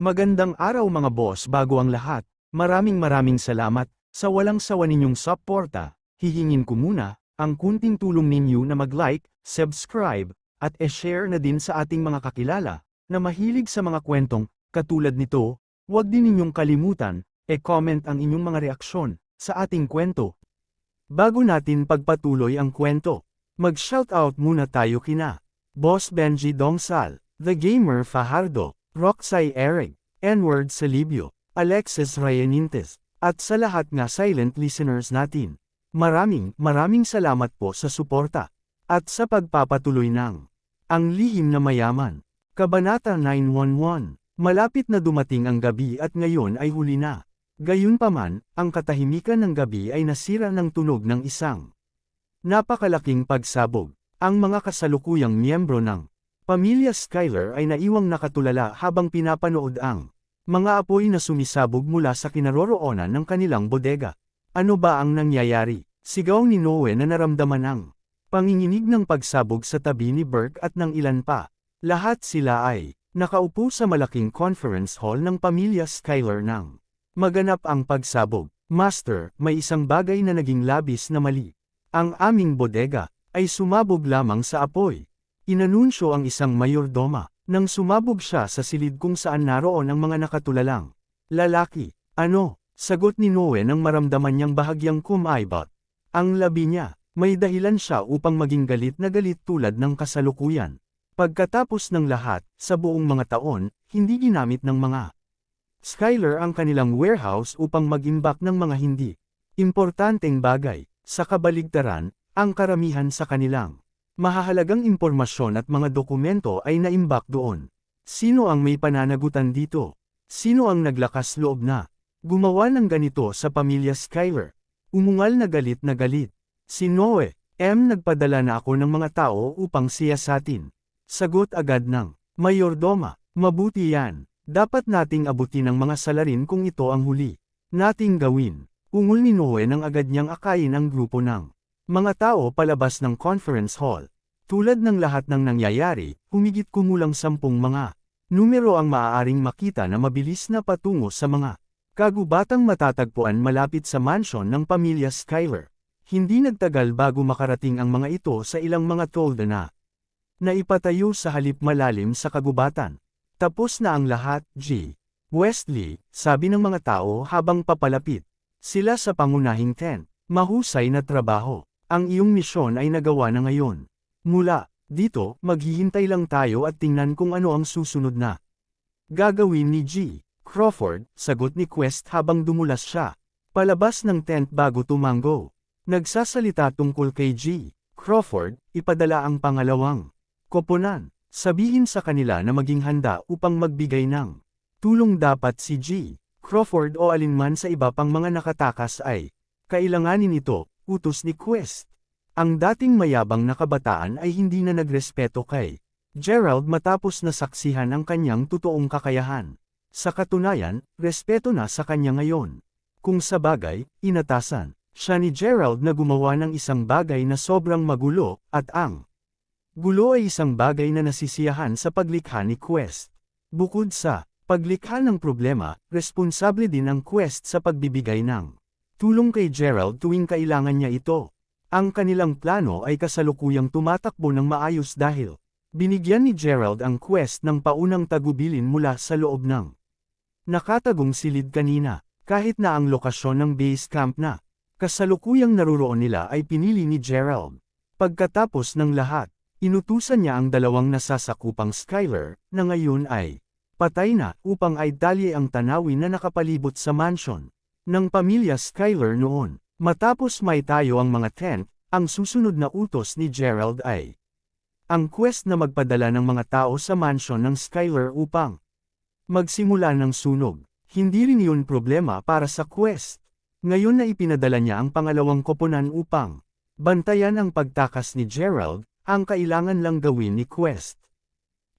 Magandang araw mga boss. Bago ang lahat, maraming salamat sa walang sawa ninyong suporta. Hihingin ko muna ang kunting tulong ninyo na mag-like, subscribe, at e-share na din sa ating mga kakilala na mahilig sa mga kwentong katulad nito. Huwag din ninyong kalimutan e-comment ang inyong mga reaksyon sa ating kwento. Bago natin pagpatuloy ang kwento, mag-shoutout muna tayo kina Boss Benji Dongsal, The Gamer Fajardo, Roxy Eric, Enward Salibio, Alexis Rayanintes, at sa lahat nga silent listeners natin. Maraming salamat po sa suporta at sa pagpapatuloy ng Ang Lihim na Mayaman. Kabanata 911. Malapit na dumating ang gabi at ngayon ay huli na. Gayunpaman, ang katahimikan ng gabi ay nasira ng tunog ng isang napakalaking pagsabog. Ang mga kasalukuyang miyembro ng Pamilya Skyler ay naiwang nakatulala habang pinapanood ang mga apoy na sumisabog mula sa kinaroroonan ng kanilang bodega. Ano ba ang nangyayari? Sigaw ni Noe na naramdaman ang panginginig ng pagsabog sa tabi ni Burke at ng ilan pa. Lahat sila ay nakaupo sa malaking conference hall ng Pamilya Skyler nang maganap ang pagsabog. Master, may isang bagay na naging labis na mali. Ang aming bodega ay sumabog lamang sa apoy. Inanunsyo ang isang mayordoma, nang sumabog siya sa silid kung saan naroon ang mga nakatulalang lalaki. Ano? Sagot ni Noe nang maramdaman niyang bahagyang kumaibot. Ang labi niya, may dahilan siya upang maging galit na galit tulad ng kasalukuyan. Pagkatapos ng lahat, sa buong mga taon, hindi ginamit ng mga Skyler ang kanilang warehouse upang mag-imbak ng mga hindi importanteng bagay. Sa kabaligtaran, ang karamihan sa kanilang mahahalagang impormasyon at mga dokumento ay naimbak doon. Sino ang may pananagutan dito? Sino ang naglakas loob na gumawa ng ganito sa Pamilya Skyler? Umungal na galit na galit. Si Noe, nagpadala na ako ng mga tao upang siyasatin. Sagot agad ng mayordoma, mabuti yan. Dapat nating abutin ang mga salarin kung ito ang huli nating gawin. Ungol ni Noe nang agad niyang akayin ang grupo ng mga tao palabas ng conference hall. Tulad ng lahat ng nangyayari, humigit kumulang 10 mga numero ang maaaring makita na mabilis na patungo sa mga kagubatang matatagpuan malapit sa mansyon ng Pamilya Skyler. Hindi nagtagal bago makarating ang mga ito sa ilang mga tolda na naipatayo sa halip malalim sa kagubatan. Tapos na ang lahat, G. Wesley, sabi ng mga tao habang papalapit sila sa pangunahing tent. Mahusay na trabaho. Ang iyong misyon ay nagawa na ngayon. Mula dito, maghihintay lang tayo at tingnan kung ano ang susunod na gagawin ni G. Crawford, sagot ni Quest habang dumulas siya palabas ng tent bago tumango. Nagsasalita tungkol kay G. Crawford, ipadala ang pangalawang koponan. Sabihin sa kanila na maging handa upang magbigay ng tulong. Dapat si G. Crawford o alinman sa iba pang mga nakatakas ay kailanganin ito. Utos ni Quest. Ang dating mayabang na kabataan ay hindi na nagrespeto kay Gerald matapos na saksihan ang kanyang totoong kakayahan. Sa katunayan, respeto na sa kanya ngayon. Kung sa bagay, inatasan siya ni Gerald na gumawa ng isang bagay na sobrang magulo, at ang gulo ay isang bagay na nasisiyahan sa paglikha ni Quest. Bukod sa paglikha ng problema, responsable din ang Quest sa pagbibigay ng tulong kay Gerald tuwing kailangan niya ito. Ang kanilang plano ay kasalukuyang tumatakbo ng maayos dahil binigyan ni Gerald ang Quest ng paunang tagubilin mula sa loob ng nakatagong silid kanina. Kahit na ang lokasyon ng base camp na kasalukuyang naruroon nila ay pinili ni Gerald. Pagkatapos ng lahat, inutusan niya ang dalawang nasasakupang Skyler, na ngayon ay patay na, upang idalye ang tanawin na nakapalibot sa mansion ng Pamilya Skyler noon. Matapos may tayo ang mga tent, ang susunod na utos ni Gerald ay ang Quest na magpadala ng mga tao sa mansion ng Skyler upang magsimula ng sunog. Hindi rin yun problema para sa Quest. Ngayon na ipinadala niya ang pangalawang koponan upang bantayan ang pagtakas ni Gerald. Ang kailangan lang gawin ni Quest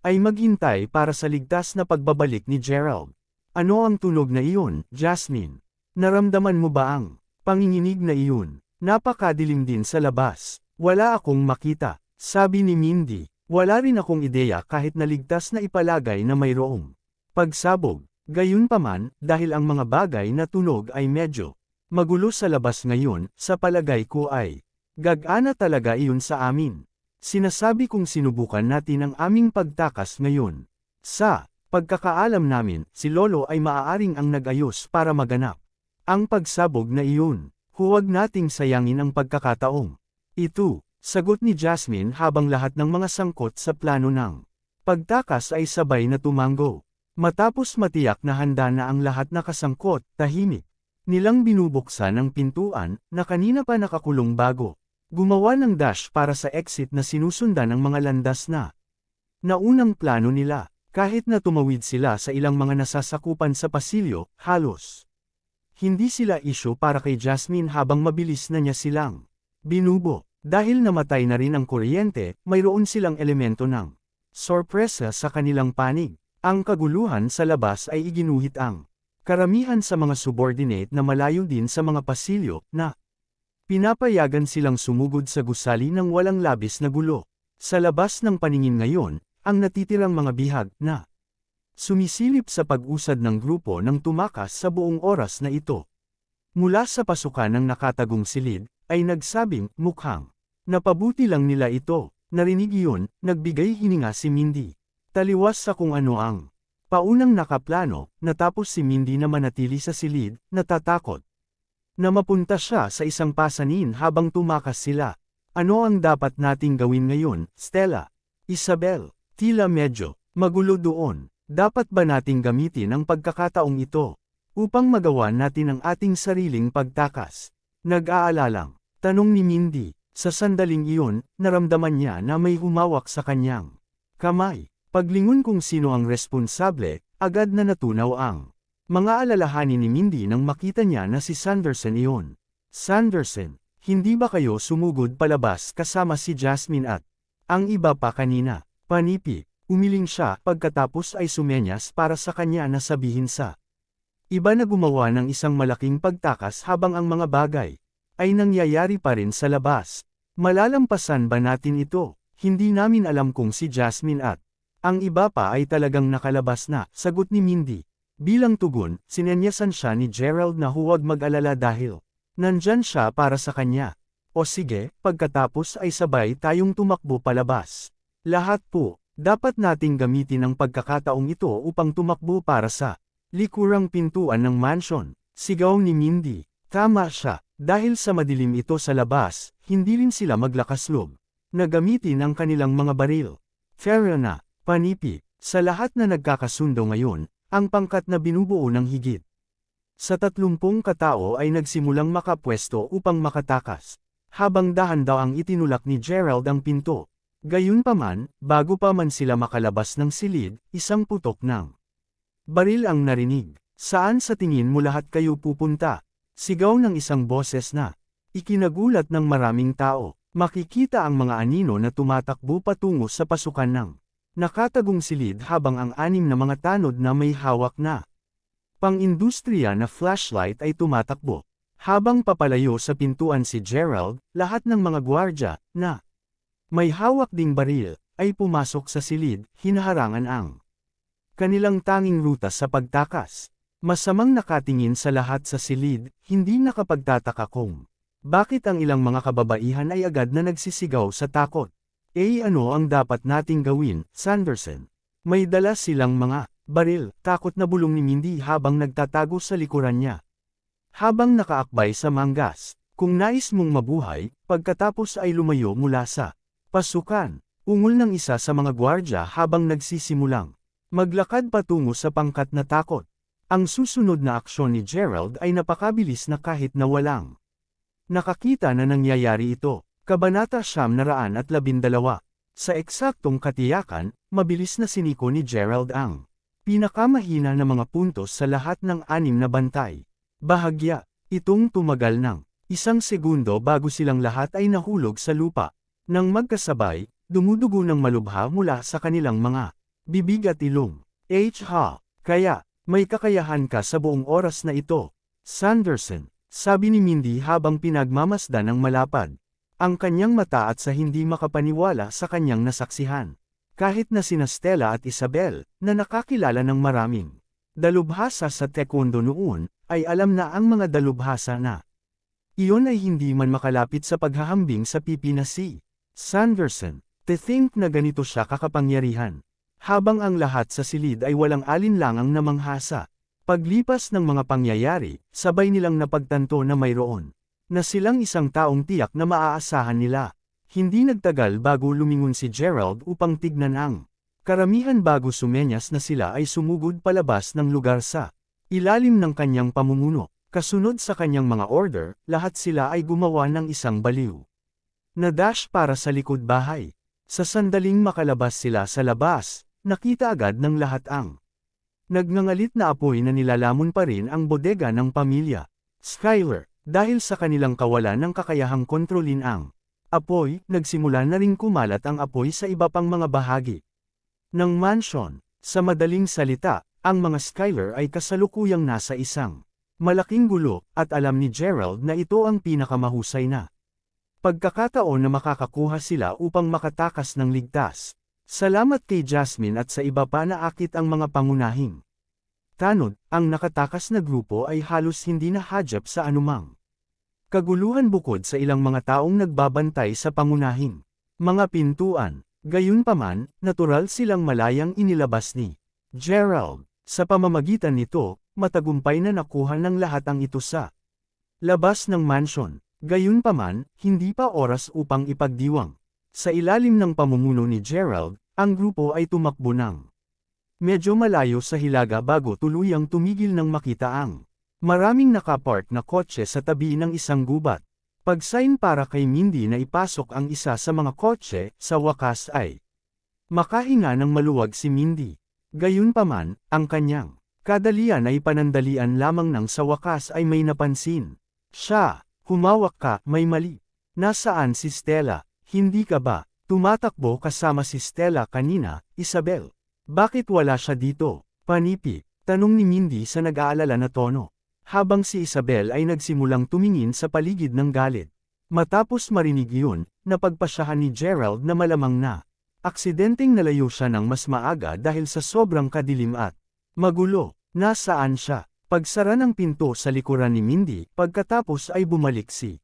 ay maghintay para sa ligtas na pagbabalik ni Gerald. Ano ang tunog na iyon, Jasmine? Naramdaman mo ba ang panginginig na iyon? Napakadilim din sa labas. Wala akong makita, sabi ni Mindy. Wala rin akong ideya kahit naligtas na ipalagay na mayroong pagsabog. Gayunpaman, dahil ang mga bagay na tunog ay medyo magulo sa labas ngayon, sa palagay ko ay gagana talaga iyon sa amin. Sinasabi kong sinubukan natin ang aming pagtakas ngayon. Sa pagkakaalam namin, si Lolo ay maaaring ang nag-ayos para maganap ang pagsabog na iyon. Huwag nating sayangin ang pagkakataong ito, sagot ni Jasmine habang lahat ng mga sangkot sa plano ng pagtakas ay sabay na tumango. Matapos matiyak na handa na ang lahat na kasangkot, tahimik nilang binubuksan ang pintuan na kanina pa nakakulong bago gumawa ng dash para sa exit na sinusundan ng mga landas na naunang plano nila. Kahit na tumawid sila sa ilang mga nasasakupan sa pasilyo, halos hindi sila isyu para kay Jasmine habang mabilis na niya silang binubo. Dahil namatay na rin ang kuryente, mayroon silang elemento ng sorpresa sa kanilang panig. Ang kaguluhan sa labas ay iginuhit ang karamihan sa mga subordinate na malayo din sa mga pasilyo na pinapayagan silang sumugod sa gusali ng walang labis na gulo. Sa labas ng paningin ngayon, ang natitirang mga bihag na sumisilip sa pag-usad ng grupo ng tumakas sa buong oras na ito. Mula sa pasukan ng nakatagong silid, ay nagsabing, mukhang napabuti lang nila ito. Narinig iyon, nagbigay hininga si Mindy. Taliwas sa kung ano ang paunang nakaplano, natapos si Mindy na manatili sa silid, natatakot na mapunta siya sa isang pasanin habang tumakas sila. Ano ang dapat nating gawin ngayon, Stella? Isabel, tila medyo magulo doon. Dapat ba nating gamitin ang pagkakataong ito upang magawa natin ang ating sariling pagtakas? Nag-aalalang tanong ni Mindy. Sa sandaling iyon, naramdaman niya na may humawak sa kanyang kamay. Paglingon kung sino ang responsable, agad na natunaw ang mga alalahanin ni Mindy nang makita niya na si Sanderson iyon. Sanderson, hindi ba kayo sumugod palabas kasama si Jasmine at ang iba pa kanina? Panipi, umiling siya pagkatapos ay sumenyas para sa kanya na sabihin sa iba na gumawa ng isang malaking pagtakas habang ang mga bagay ay nangyayari pa rin sa labas. Malalampasan ba natin ito? Hindi namin alam kung si Jasmine at ang iba pa ay talagang nakalabas na, sagot ni Mindy. Bilang tugon, sinenyasan siya ni Gerald na huwag mag-alala dahil nandyan siya para sa kanya. O sige, pagkatapos ay sabay tayong tumakbo palabas. Lahat po, dapat nating gamitin ang pagkakataong ito upang tumakbo para sa likurang pintuan ng mansion. Sigaw ni Mindy. Tama siya, dahil sa madilim ito sa labas, hindi rin sila maglakas-loob na gamitin ang kanilang mga baril. Fair na. Panipi, sa lahat na nagkakasundo ngayon, ang pangkat na binubuo ng higit sa 30 katao ay nagsimulang makapwesto upang makatakas, habang dahan daw ang itinulak ni Gerald ang pinto. Gayunpaman, bago pa man sila makalabas ng silid, isang putok ng baril ang narinig. Saan sa tingin mo lahat kayo pupunta? Sigaw ng isang boses na ikinagulat ng maraming tao. Makikita ang mga anino na tumatakbo patungo sa pasukan ng nakatagong silid habang ang 6 na mga tanod na may hawak na pang-industriya na flashlight ay tumatakbo. Habang papalayo sa pintuan si Gerald, lahat ng mga gwardya na may hawak ding baril ay pumasok sa silid, hinaharangan ang kanilang tanging ruta sa pagtakas. Masamang nakatingin sa lahat sa silid, hindi nakapagtataka kung bakit ang ilang mga kababaihan ay agad na nagsisigaw sa takot. Ano ang dapat nating gawin, Sanderson? May dala silang mga baril, takot na bulong ni Mindy habang nagtatago sa likuran niya. Habang nakaakbay sa manggas, kung nais mong mabuhay, pagkatapos ay lumayo mula sa pasukan, ungol ng isa sa mga gwardya habang nagsisimulang maglakad patungo sa pangkat na takot. Ang susunod na aksyon ni Gerald ay napakabilis na kahit na walang nakakita na nangyayari ito. Kabanata 912. Sa eksaktong katiyakan, mabilis na siniko ni Gerald ang pinakamahina na mga puntos sa lahat ng 6 na bantay. Bahagya, itong tumagal ng 1 segundo bago silang lahat ay nahulog sa lupa. Nang magkasabay, dumudugo ng malubha mula sa kanilang mga bibig at ilong. Kaya, may kakayahan ka sa buong oras na ito, Sanderson, sabi ni Mindy habang pinagmamasdan ng malapad ang kanyang mata at sa hindi makapaniwala sa kanyang nasaksihan. Kahit na sina Stella at Isabel, na nakakilala ng maraming dalubhasa sa taekwondo noon, ay alam na ang mga dalubhasa na iyon ay hindi man makalapit sa paghahambing sa pipi na si Sanderson. To think na ganito siya kakapangyarihan. Habang ang lahat sa silid ay walang alinlangang namanghasa. Paglipas ng mga pangyayari, sabay nilang napagtanto na mayroon na silang isang taong tiyak na maaasahan nila. Hindi nagtagal bago lumingon si Gerald upang tignan ang karamihan bago sumenyas na sila ay sumugod palabas ng lugar sa ilalim ng kanyang pamumuno. Kasunod sa kanyang mga order, lahat sila ay gumawa ng isang baliw na dash para sa likod bahay. Sa sandaling makalabas sila sa labas, nakita agad ng lahat ang nagngangalit na apoy na nilalamon pa rin ang bodega ng pamilya Schuyler. Dahil sa kanilang kawalan ng kakayahang kontrolin ang apoy, nagsimula na ring kumalat ang apoy sa iba pang mga bahagi ng mansion. Sa madaling salita, ang mga Schuyler ay kasalukuyang nasa isang malaking gulo, at alam ni Gerald na ito ang pinakamahusay na pagkakataon na makakakuha sila upang makatakas ng ligtas. Salamat kay Jasmine at sa iba pa na akit ang mga pangunahing tanod, ang nakatakas na grupo ay halos hindi na hadyap sa anumang kaguluhan bukod sa ilang mga taong nagbabantay sa pangunahing mga pintuan. Gayunpaman, natural silang malayang inilabas ni Gerald. Sa pamamagitan nito, matagumpay na nakuha ng lahat ang ito sa labas ng mansion. Gayunpaman, hindi pa oras upang ipagdiwang. Sa ilalim ng pamumuno ni Gerald, ang grupo ay tumakbo ng medyo malayo sa hilaga bago tuluyang tumigil nang makita ang maraming nakapark na kotse sa tabi ng isang gubat. Pag-sign para kay Mindy na ipasok ang isa sa mga kotse, sa wakas ay makahinga ng maluwag si Mindy. Gayunpaman, ang kanyang kadalian ay panandalian lamang nang sa wakas ay may napansin siya. Humawak ka, may mali. Nasaan si Stella? Hindi ka ba tumatakbo kasama si Stella kanina, Isabel? Bakit wala siya dito? Panipi, tanong ni Mindy sa nag-aalala na tono. Habang si Isabel ay nagsimulang tumingin sa paligid ng galit. Matapos marinig iyon, napagpasyahan ni Gerald na malamang na aksidenteng nalayo siya ng mas maaga dahil sa sobrang kadilim at magulo. Nasaan siya? Pagsara ng pinto sa likuran ni Mindy, pagkatapos ay bumalik si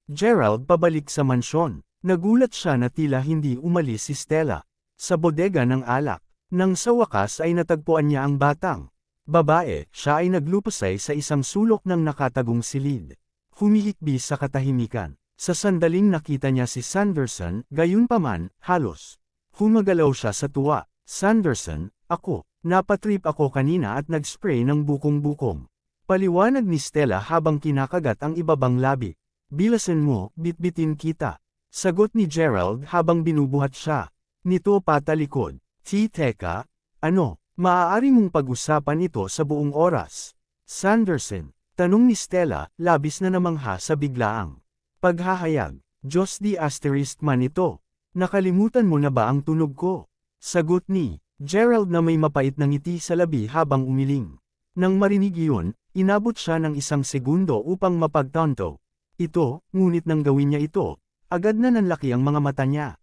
Gerald pabalik sa mansyon. Nagulat siya na tila hindi umalis si Stella sa bodega ng alak. Nang sa wakas ay natagpuan niya ang batang babae, siya ay naglupasay sa isang sulok ng nakatagong silid. Humihikbi sa katahimikan. Sa sandaling nakita niya si Sanderson, gayunpaman, halos humagalaw siya sa tuwa. Sanderson, ako. Napatrip ako kanina at nag-spray ng bukong-bukong. Paliwanag ni Stella habang kinakagat ang ibabang labi. Bilasan mo, bitbitin kita. Sagot ni Gerald habang binubuhat siya nito patalikod. Teka, ano, maaari mong pag-usapan ito sa buong oras? Sanderson, tanong ni Stella, labis na namangha sa biglaang paghahayag. Diyos di asterisk man ito. Nakalimutan mo na ba ang tunog ko? Sagot ni Gerald na may mapait na ngiti sa labi habang umiling. Nang marinig iyon, inabot siya ng isang segundo upang mapagtanto ito, ngunit nang gawin niya ito, agad na nanlaki ang mga mata niya.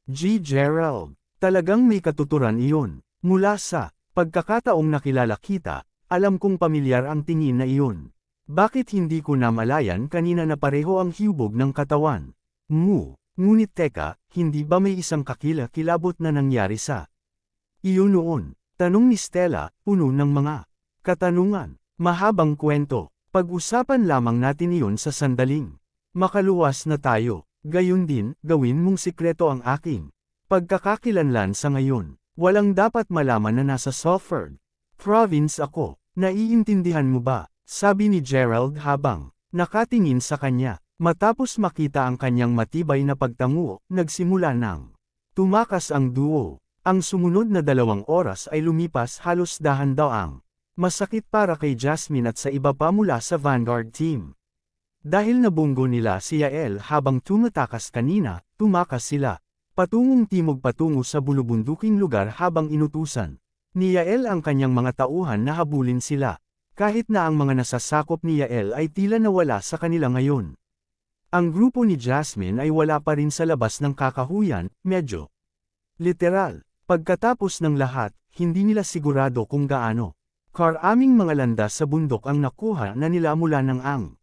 Gerald, talagang may katuturan iyon. Mula sa pagkakataong nakilala kita, alam kong pamilyar ang tingin na iyon. Bakit hindi ko namalayan kanina na pareho ang hiyubog ng katawan? Ngunit teka, hindi ba may isang kakilabot na nangyari sa iyon noon? Tanong ni Stella, puno ng mga katanungan. Mahabang kwento. Pag-usapan lamang natin iyon sa sandaling makaluwas na tayo. Gayon din, gawin mong sikreto ang aking pagkakakilanlan sa ngayon. Walang dapat malaman na nasa Salford Province ako. Naiintindihan mo ba? Sabi ni Gerald habang nakatingin sa kanya. Matapos makita ang kanyang matibay na pagtango, nagsimula ng tumakas ang duo. Ang sumunod na 2 oras ay lumipas halos dahan-daang. Masakit para kay Jasmine at sa iba pa mula sa Vanguard team. Dahil nabunggo nila si Yael habang tumatakas kanina, tumakas sila patungong timog patungo sa bulubunduking lugar habang inutusan ni Yael ang kanyang mga tauhan na habulin sila. Kahit na ang mga nasasakop ni Yael ay tila nawala sa kanila ngayon. Ang grupo ni Jasmine ay wala pa rin sa labas ng kakahuyan, medyo literal. Pagkatapos ng lahat, hindi nila sigurado kung gaano Karaming mga landas sa bundok ang nakuha na nila mula ng Ang.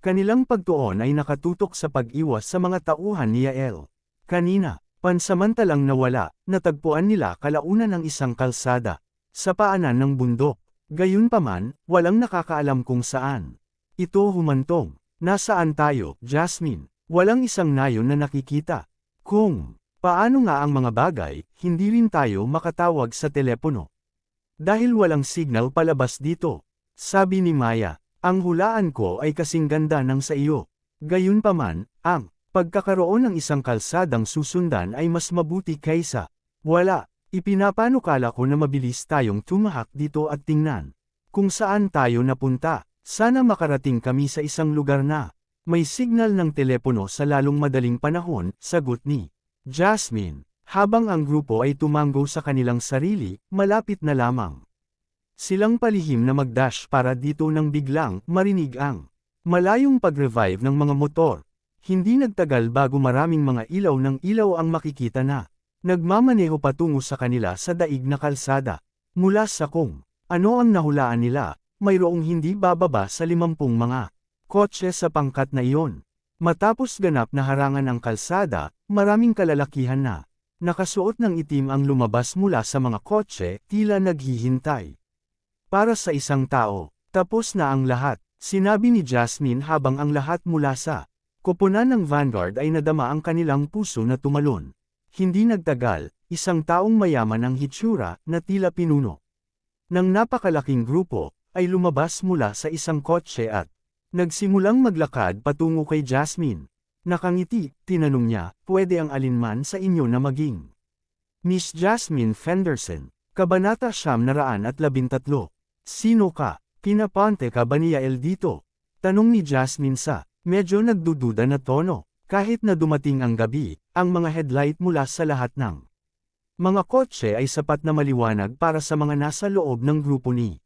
Kanilang pagtuon ay nakatutok sa pag-iwas sa mga tauhan ni Yael. Kanina, pansamantalang nawala, natagpuan nila kalaunan ng isang kalsada, sa paanan ng bundok. Gayunpaman, walang nakakaalam kung saan. Ito humantong. Nasaan tayo, Jasmine? Walang isang nayon na nakikita. Kung paano nga ang mga bagay, hindi rin tayo makatawag sa telepono. Dahil walang signal palabas dito. Sabi ni Maya, ang hulaan ko ay kasing ganda ng sa iyo. Gayunpaman, ang pagkakaroon ng isang kalsadang susundan ay mas mabuti kaysa wala. Ipinapanukala ko na mabilis tayong tumahak dito at tingnan kung saan tayo napunta. Sana makarating kami sa isang lugar na may signal ng telepono sa lalong madaling panahon, sagot ni Jasmine. Habang ang grupo ay tumango sa kanilang sarili, malapit na lamang silang palihim na mag-dash para dito nang biglang marinig ang malayong pag-revive ng mga motor. Hindi nagtagal bago maraming mga ilaw ng ilaw ang makikita na nagmamaneho patungo sa kanila sa daig na kalsada. Mula sa kung ano ang nahulaan nila, mayroong hindi bababa sa 50 mga kotse sa pangkat na iyon. Matapos ganap na harangan ang kalsada, maraming kalalakihan na nakasuot ng itim ang lumabas mula sa mga kotse, tila naghihintay para sa isang tao. Tapos na ang lahat, sinabi ni Jasmine habang ang lahat mula sa koponan ng Vanguard ay nadama ang kanilang puso na tumalon. Hindi nagtagal, isang taong mayaman ang hitsura na tila pinuno ng napakalaking grupo, ay lumabas mula sa isang kotse at nagsimulang maglakad patungo kay Jasmine. Nakangiti, tinanong niya, pwede ang alinman sa inyo na maging Miss Jasmine Fenderson, Kabanata 913. Sino ka? Pinapante ka ba ni Yael dito? Tanong ni Jasmine sa medyo nagdududa na tono. Kahit na dumating ang gabi, ang mga headlight mula sa lahat ng mga kotse ay sapat na maliwanag para sa mga nasa loob ng grupo ni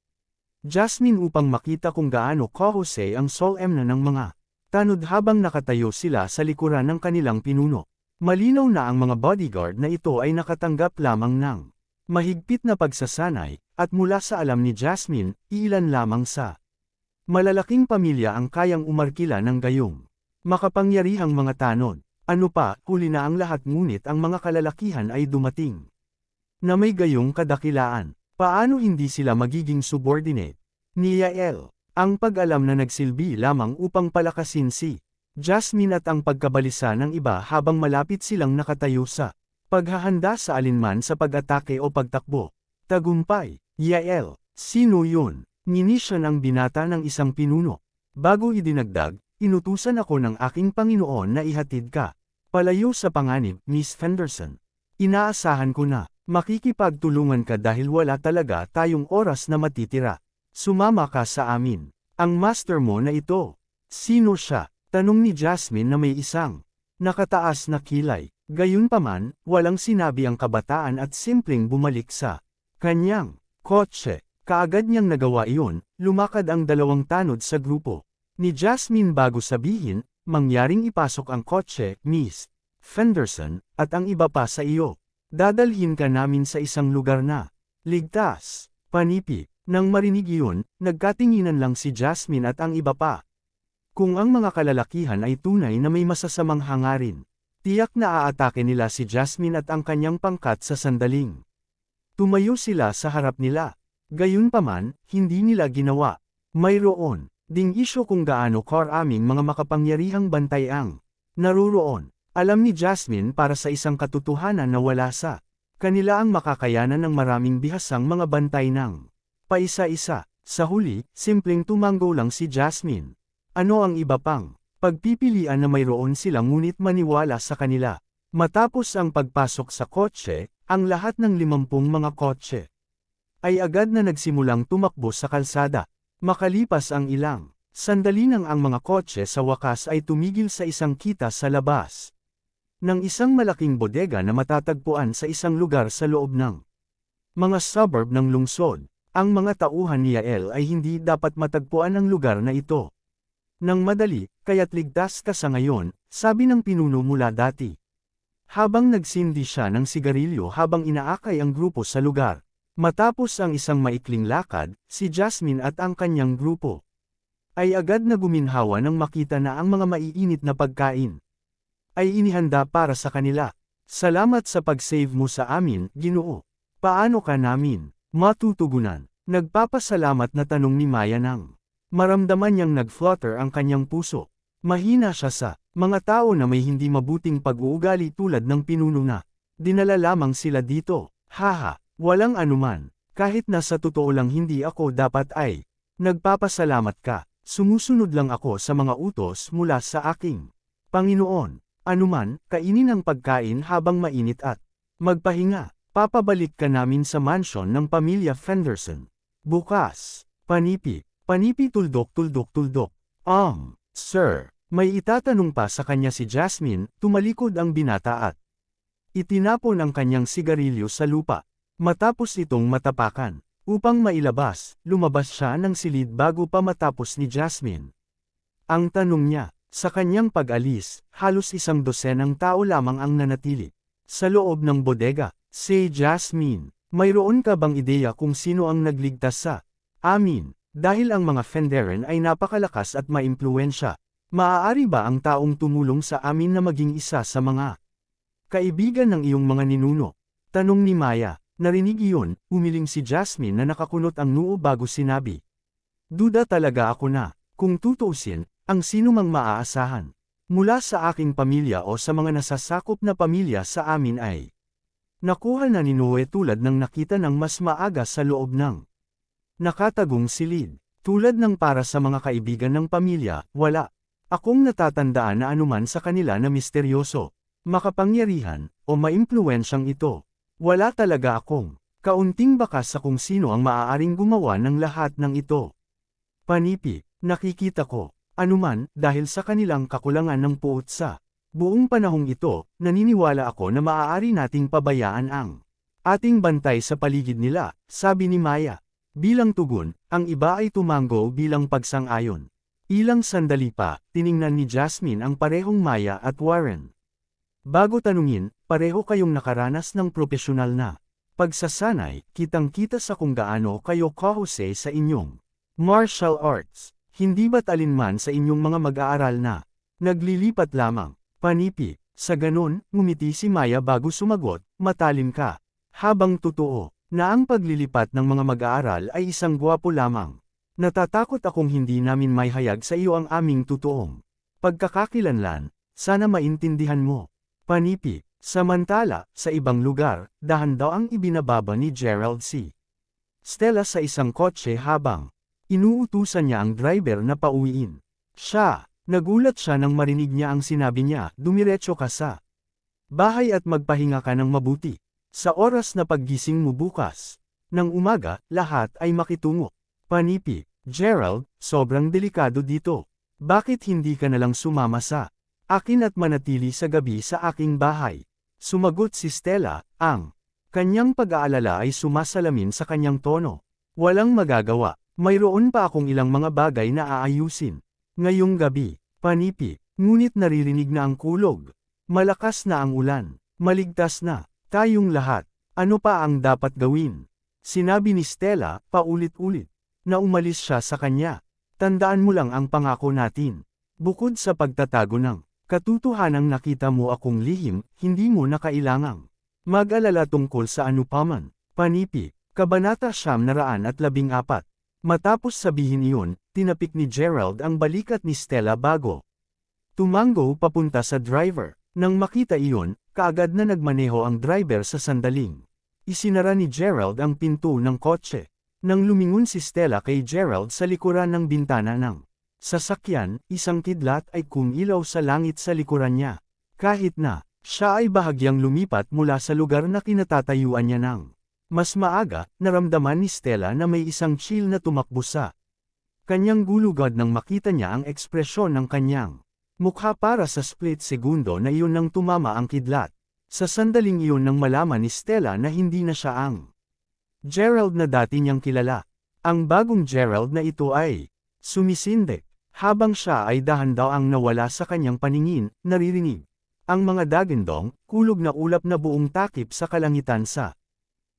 Jasmine upang makita kung gaano kahusay ang solemn na ng mga tanod habang nakatayo sila sa likuran ng kanilang pinuno. Malinaw na ang mga bodyguard na ito ay nakatanggap lamang ng mahigpit na pagsasanay, at mula sa alam ni Jasmine, iilan lamang sa malalaking pamilya ang kayang umarkila ng gayong makapangyarihang mga tanod. Ano pa, huli na ang lahat ngunit ang mga kalalakihan ay dumating na may gayong kadakilaan. Paano hindi sila magiging subordinate ni Yael? Ang pag-alam na nagsilbi lamang upang palakasin si Jasmine at ang pagkabalisa ng iba habang malapit silang nakatayo sa paghahanda sa alinman sa pag-atake o pagtakbo. Tagumpay, Yael, sino yun? Nginisya ng binata ng isang pinuno. Bago idinagdag, inutusan ako ng aking Panginoon na ihatid ka palayo sa panganib, Miss Fenderson. Inaasahan ko na makikipagtulungan ka dahil wala talaga tayong oras na matitira. Sumama ka sa amin. Ang master mo na ito. Sino siya? Tanong ni Jasmine na may isang nakataas na kilay. Gayunpaman, walang sinabi ang kabataan at simpleng bumalik sa kanyang kotse. Kaagad niyang nagawa iyon, lumakad ang dalawang tanod sa grupo ni Jasmine bago sabihin, mangyaring ipasok ang kotse, Miss Fenderson, at ang iba pa sa iyo. Dadalhin ka namin sa isang lugar na ligtas. Panipi. Nang marinig iyon, nagkatinginan lang si Jasmine at ang iba pa. Kung ang mga kalalakihan ay tunay na may masasamang hangarin, tiyak na aatake nila si Jasmine at ang kanyang pangkat sa sandaling tumayo sila sa harap nila. Gayunpaman, hindi nila ginawa. Mayroon ding isyo kung gaano karaming mga makapangyarihang bantay ang naruroon. Alam ni Jasmine para sa isang katotohanan na wala sa kanila ang makakayanan ng maraming bihasang mga bantay ng paisa-isa. Sa huli, simpleng tumango lang si Jasmine. Ano ang iba pang pagpipilian na mayroon silang ngunit maniwala sa kanila? Matapos ang pagpasok sa kotse, ang lahat ng 50 mga kotse ay agad na nagsimulang tumakbo sa kalsada. Makalipas ang ilang sandali nang ang mga kotse sa wakas ay tumigil sa isang kita sa labas ng isang malaking bodega na matatagpuan sa isang lugar sa loob ng mga suburb ng lungsod. Ang mga tauhan ni Yael ay hindi dapat matagpuan ang lugar na ito nang madali, kaya't ligtas ka sa ngayon, sabi ng pinuno mula dati. Habang nagsindi siya ng sigarilyo habang inaakay ang grupo sa lugar, Matapos ang isang maikling lakad, si Jasmine at ang kanyang grupo ay agad na guminhawa nang makita na ang mga maiinit na pagkain ay inihanda para sa kanila. Salamat sa pag-save mo sa amin, Ginoo. Paano ka namin matutugunan? Nagpapasalamat na tanong ni Maya nang maramdaman niyang nag-flutter ang kanyang puso. Mahina siya sa mga tao na may hindi mabuting pag-uugali tulad ng pinuno na dinala lamang sila dito. Haha, walang anuman. Kahit na sa totoo lang hindi ako dapat ay nagpapasalamat ka. Sumusunod lang ako sa mga utos mula sa aking Panginoon. Anuman, kainin ang pagkain habang mainit at magpahinga. Papabalik ka namin sa mansion ng pamilya Fenderson. Bukas. Panipi. Panipi tuldok tuldok tuldok. Sir. May itatanong pa sa kanya si Jasmine, tumalikod ang binata at itinapon ang kanyang sigarilyo sa lupa. Matapos itong matapakan. Upang mailabas, lumabas siya ng silid bago pa matapos ni Jasmine ang tanong niya. Sa kanyang pag-alis, halos 100 tao lamang ang nanatili sa loob ng bodega. Si Jasmine, mayroon ka bang ideya kung sino ang nagligtas sa amin? Dahil ang mga Fenderen ay napakalakas at maimpluwensya. Maaari ba ang taong tumulong sa amin na maging isa sa mga kaibigan ng iyong mga ninuno? Tanong ni Maya. Narinig iyon, umiling si Jasmine na nakakunot ang noo bago sinabi. Duda talaga ako na, kung tutuusin, ang sino mang maaasahan mula sa aking pamilya o sa mga nasasakop na pamilya sa amin ay nakuha na ni Noe tulad ng nakita ng mas maaga sa loob ng nakatagong silid. Tulad ng para sa mga kaibigan ng pamilya, wala akong natatandaan na anuman sa kanila na misteryoso, makapangyarihan, o maimpluwensyang ito. Wala talaga akong kaunting bakas sa kung sino ang maaaring gumawa ng lahat ng ito. Panipi, nakikita ko, anuman, dahil sa kanilang kakulangan ng puot sa buong panahong ito, naniniwala ako na maaari nating pabayaan ang ating bantay sa paligid nila, sabi ni Maya. Bilang tugon, ang iba ay tumango bilang pagsang-ayon. Ilang sandali pa, tiningnan ni Jasmine ang parehong Maya at Warren. Bago tanungin, pareho kayong nakaranas ng propesyonal na pagsasanay, kitang-kita sa kung gaano kayo kahusay sa inyong martial arts. Hindi ba't alinman sa inyong mga mag-aaral na naglilipat lamang? Panipi, sa ganon, ngumiti si Maya bago sumagot, matalim ka. Habang totoo na ang paglilipat ng mga mag-aaral ay isang gwapo lamang. Natatakot akong hindi namin maihayag sa iyo ang aming totoong pagkakakilanlan, sana maintindihan mo. Panipi, samantala, sa ibang lugar, dahan daw ang ibinababa ni Gerald si Stella sa isang kotse habang inuutusan niya ang driver na pauwiin. Nagulat siya nang marinig niya ang sinabi niya, dumiretso ka sa bahay at magpahinga ka ng mabuti. Sa oras na paggising mo bukas ng umaga, lahat ay makitungo. Panipi, Gerald, sobrang delikado dito. Bakit hindi ka nalang sumama sa akin at manatili sa gabi sa aking bahay? Sumagot si Stella, ang kanyang pag-aalala ay sumasalamin sa kanyang tono. Walang magagawa, mayroon pa akong ilang mga bagay na aayusin. Ngayong gabi, panipi, ngunit naririnig na ang kulog. Malakas na ang ulan, maligtas na, tayong lahat. Ano pa ang dapat gawin? Sinabi ni Stella, paulit-ulit, na umalis siya sa kanya. Tandaan mo lang ang pangako natin. Bukod sa pagtatago ng katotohanang nakita mo akong lihim, hindi mo na kailangang mag-alala tungkol sa anupaman. Panipi, Kabanata 914. Matapos sabihin iyon, tinapik ni Gerald ang balikat ni Stella bago tumango papunta sa driver. Nang makita iyon, kaagad na nagmaneho ang driver sa sandaling isinara ni Gerald ang pinto ng kotse. Nang lumingon si Stella kay Gerald sa likuran ng bintana ng sasakyan, isang kidlat ay kumilaw sa langit sa likuran niya. Kahit na siya ay bahagyang lumipat mula sa lugar na kinatatayuan niya ng mas maaga, naramdaman ni Stella na may isang chill na tumakbo sa kanyang gulugad nang makita niya ang ekspresyon ng kanyang mukha para sa split segundo na iyon nang tumama ang kidlat. Sa sandaling iyon nang malaman ni Stella na hindi na siya ang Gerald na dati niyang kilala. Ang bagong Gerald na ito ay sumisindek. Habang siya ay dahan-daw ang nawala sa kanyang paningin, naririnig ang mga dagandong, kulog na ulap na buong takip sa kalangitan sa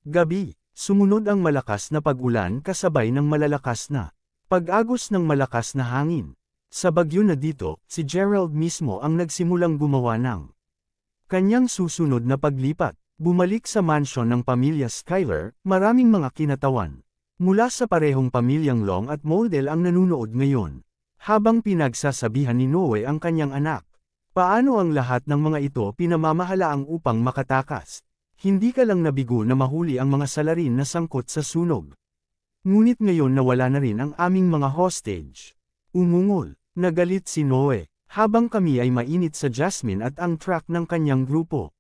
gabi. Sumunod ang malakas na pag-ulan kasabay ng malalakas na pag-agos ng malakas na hangin. Sa bagyo na dito, si Gerald mismo ang nagsimulang gumawa ng kanyang susunod na paglipat. Bumalik sa mansyon ng pamilya Schuyler, maraming mga kinatawan. Mula sa parehong pamilyang Long at Moldell ang nanunood ngayon. Habang pinagsasabihan ni Noe ang kanyang anak. Paano ang lahat ng mga ito pinamamahalaang upang makatakas? Hindi ka lang nabigo na mahuli ang mga salarin na sangkot sa sunog. Ngunit ngayon nawala na rin ang aming mga hostage. Umungol, nagalit si Noe, habang kami ay mainit sa Jasmine at ang track ng kanyang grupo.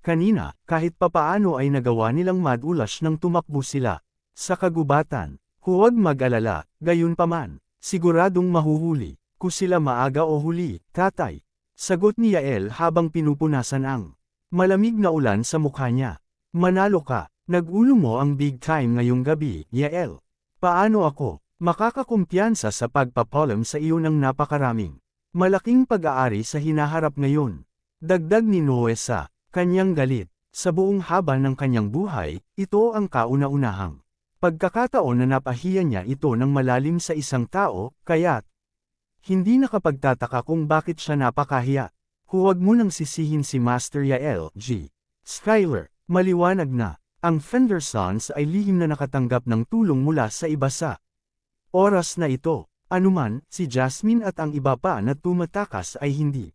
Kanina, kahit papaano ay nagawa nilang madulas nang tumakbo sila. Sa kagubatan, huwag mag-alala, gayunpaman, siguradong mahuhuli, kung sila maaga o huli, tatay. Sagot ni Yael habang pinupunasan ang malamig na ulan sa mukha niya. Manalo ka, nag-ulo mo ang big time ngayong gabi, Yael. Paano ako makakakumpiyansa sa pagpapalam sa iyo ng napakaraming malaking pag-aari sa hinaharap ngayon? Dagdag ni Noe sa kanyang galit. Sa buong haba ng kanyang buhay, ito ang kauna-unahang pagkakataon na napahiya niya ito ng malalim sa isang tao, kaya't hindi nakapagtataka kung bakit siya napakahiya. Huwag mo nang sisihin si Master Yael G. Schuyler, maliwanag na, ang Fendersons ay lihim na nakatanggap ng tulong mula sa iba sa oras na ito. Anuman, si Jasmine at ang iba pa na tumatakas ay hindi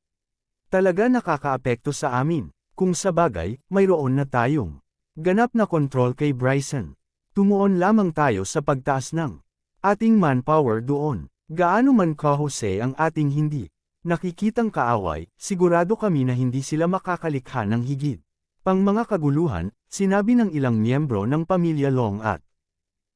talaga nakakaapekto sa amin. Kung sa bagay, mayroon na tayong ganap na kontrol kay Bryson. Tumuon lamang tayo sa pagtaas ng ating manpower doon. Gaano man ka-Jose ang ating hindi nakikitang kaaway, sigurado kami na hindi sila makakalikha ng higit pang mga kaguluhan, sinabi ng ilang miyembro ng pamilya Long at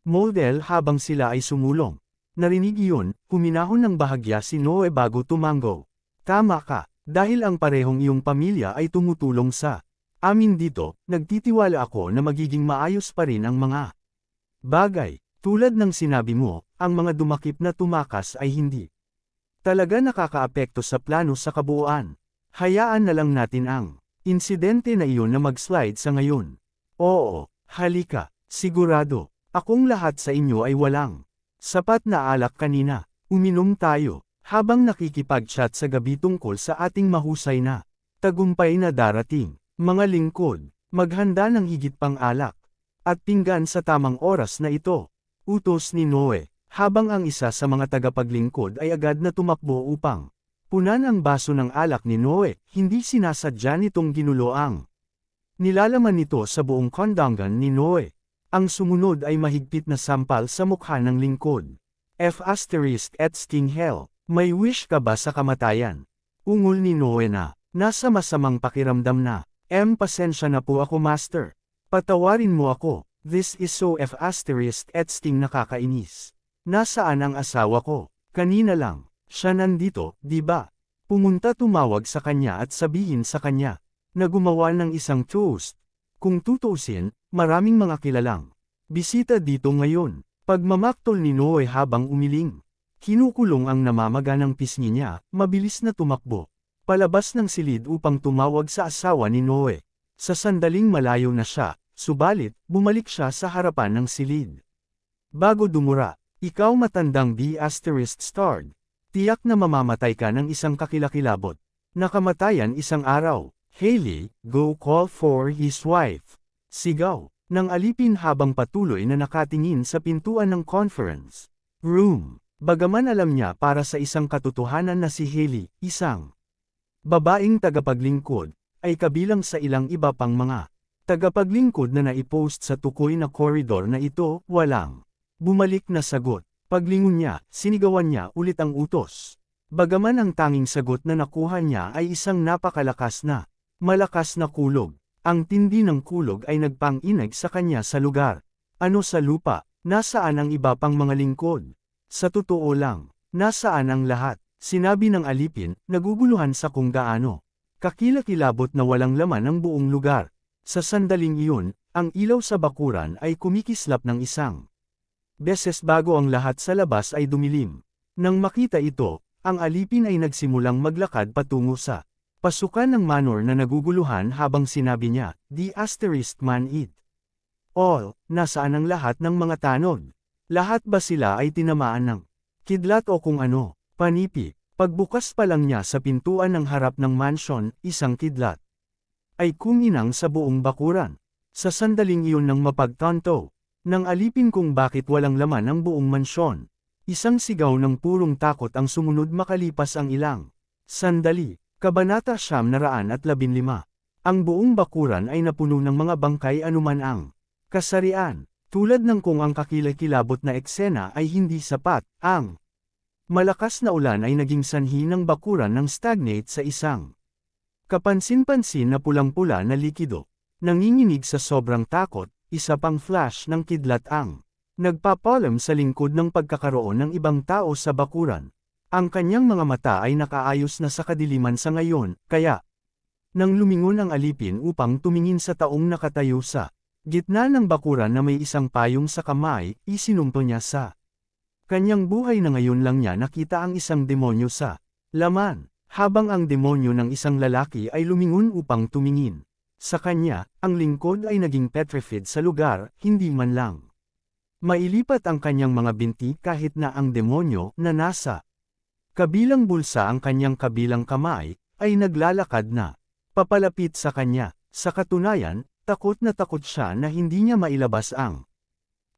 Moldell habang sila ay sumulong. Narinig iyon, huminahon ng bahagya si Noe bago tumango. Tama ka, dahil ang parehong iyong pamilya ay tumutulong sa amin dito, nagtitiwala ako na magiging maayos pa rin ang mga bagay. Tulad ng sinabi mo, ang mga dumakip na tumakas ay hindi talaga nakakaapekto sa plano sa kabuuan. Hayaan na lang natin ang insidente na iyon na mag-slide sa ngayon. Oo, halika, sigurado, akong lahat sa inyo ay walang sapat na alak kanina. Uminom tayo, habang nakikipag-chat sa gabi tungkol sa ating mahusay na tagumpay na darating. Mga lingkod, maghanda ng higit pang alak at pinggan sa tamang oras na ito. Utos ni Noe, habang ang isa sa mga tagapaglingkod ay agad na tumakbo upang punan ang baso ng alak ni Noe. Hindi sinasadya nitong ginulo ang nilalaman nito sa buong kondangan ni Noe. Ang sumunod ay mahigpit na sampal sa mukha ng lingkod. F*** et sting hell, may wish ka ba sa kamatayan? Ungol ni Noe na, nasa masamang pakiramdam na, pasensya na po ako master. Patawarin mo ako. This is so F*** et sting nakakainis. Nasaan ang asawa ko? Kanina lang. Siya nandito, di ba? Pumunta tumawag sa kanya at sabihin sa kanya na gumawa ng isang toast. Kung tutuusin, maraming mga kilalang bisita dito ngayon. Pagmamaktol ni Noe habang umiling. Kinukulong ang namamaganang pisngi niya, mabilis na tumakbo palabas ng silid upang tumawag sa asawa ni Noe. Sa sandaling malayo na siya, subalit, bumalik siya sa harapan ng silid. Bago dumura, ikaw matandang B*****, tiyak na mamamatay ka ng isang kakilakilabot. Nakamatayan isang araw. Hailey, go call for his wife. Sigaw ng alipin habang patuloy na nakatingin sa pintuan ng conference room. Bagaman alam niya para sa isang katotohanan na si Hailey, isang babaeng tagapaglingkod, ay kabilang sa ilang iba pang mga tagapaglingkod na naipost sa tukoy na koridor na ito, walang bumalik na sagot. Paglingon niya, sinigawan niya ulit ang utos. Bagaman ang tanging sagot na nakuha niya ay isang napakalakas na, malakas na kulog. Ang tindi ng kulog ay nagpang-inag sa kanya sa lugar. Ano sa lupa? Nasaan ang iba pang mga lingkod? Sa totoo lang, nasaan ang lahat? Sinabi ng alipin, naguguluhan sa kung gaano kakilakilabot na walang laman ang buong lugar. Sa sandaling iyon, ang ilaw sa bakuran ay kumikislap ng isang beses bago ang lahat sa labas ay dumilim. Nang makita ito, ang alipin ay nagsimulang maglakad patungo sa pasukan ng manor na naguguluhan habang sinabi niya, "The *** man it." All, nasaan ang lahat ng mga tanod? Lahat ba sila ay tinamaan ng kidlat o kung ano? Panipi, pagbukas pa lang niya sa pintuan ng harap ng mansyon, isang kidlat ay kuminang sa buong bakuran. Sa sandaling iyon nang mapagtanto, nang alipin kung bakit walang laman ang buong mansyon. Isang sigaw ng purong takot ang sumunod makalipas ang ilang sandali. Kabanata 915. Ang buong bakuran ay napuno ng mga bangkay anuman ang kasarian. Tulad ng kung ang kakilakilabot na eksena ay hindi sapat, ang malakas na ulan ay naging sanhi ng bakuran ng stagnate sa isang kapansin-pansin na pulang-pula na likido. Nanginginig sa sobrang takot, isa pang flash ng kidlat ang nagpapalam sa lingkod ng pagkakaroon ng ibang tao sa bakuran. Ang kanyang mga mata ay nakaayos na sa kadiliman sa ngayon, kaya nang lumingon ang alipin upang tumingin sa taong nakatayo sa gitna ng bakuran na may isang payong sa kamay, isinumpo niya sa kanyang buhay na ngayon lang niya nakita ang isang demonyo sa laman, habang ang demonyo ng isang lalaki ay lumingon upang tumingin sa kanya, ang lingkod ay naging petrified sa lugar, hindi man lang mailipat ang kanyang mga binti kahit na ang demonyo na nasa kabilang bulsa ang kanyang kabilang kamay, ay naglalakad na papalapit sa kanya. Sa katunayan, takot na takot siya na hindi niya mailabas ang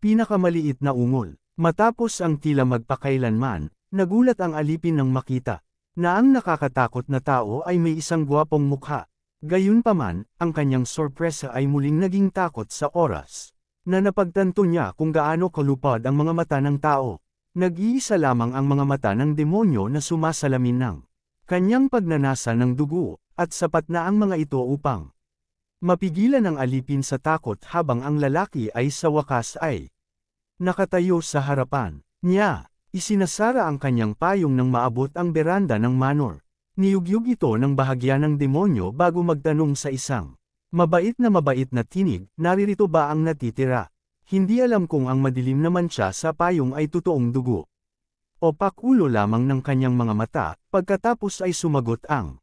pinakamaliit na ungol. Matapos ang tila magpakailanman, nagulat ang alipin nang makita na ang nakakatakot na tao ay may isang gwapong mukha. Gayunpaman, ang kanyang sorpresa ay muling naging takot sa oras na napagtanto niya kung gaano kalupad ang mga mata ng tao. Nag-iisa lamang ang mga mata ng demonyo na sumasalamin ng kanyang pagnanasa ng dugo, at sapat na ang mga ito upang mapigilan ang alipin sa takot habang ang lalaki ay sa wakas ay nakatayo sa harapan niya. Isinasara ang kanyang payong nang maabot ang beranda ng manor. Niyugyug ito ng bahagya ng demonyo bago magtanong sa isang mabait na tinig, naririto ba ang natitira? Hindi alam kung ang madilim na mantsa sa payong ay totoong dugo o pakulo lamang ng kanyang mga mata. Pagkatapos ay sumagot ang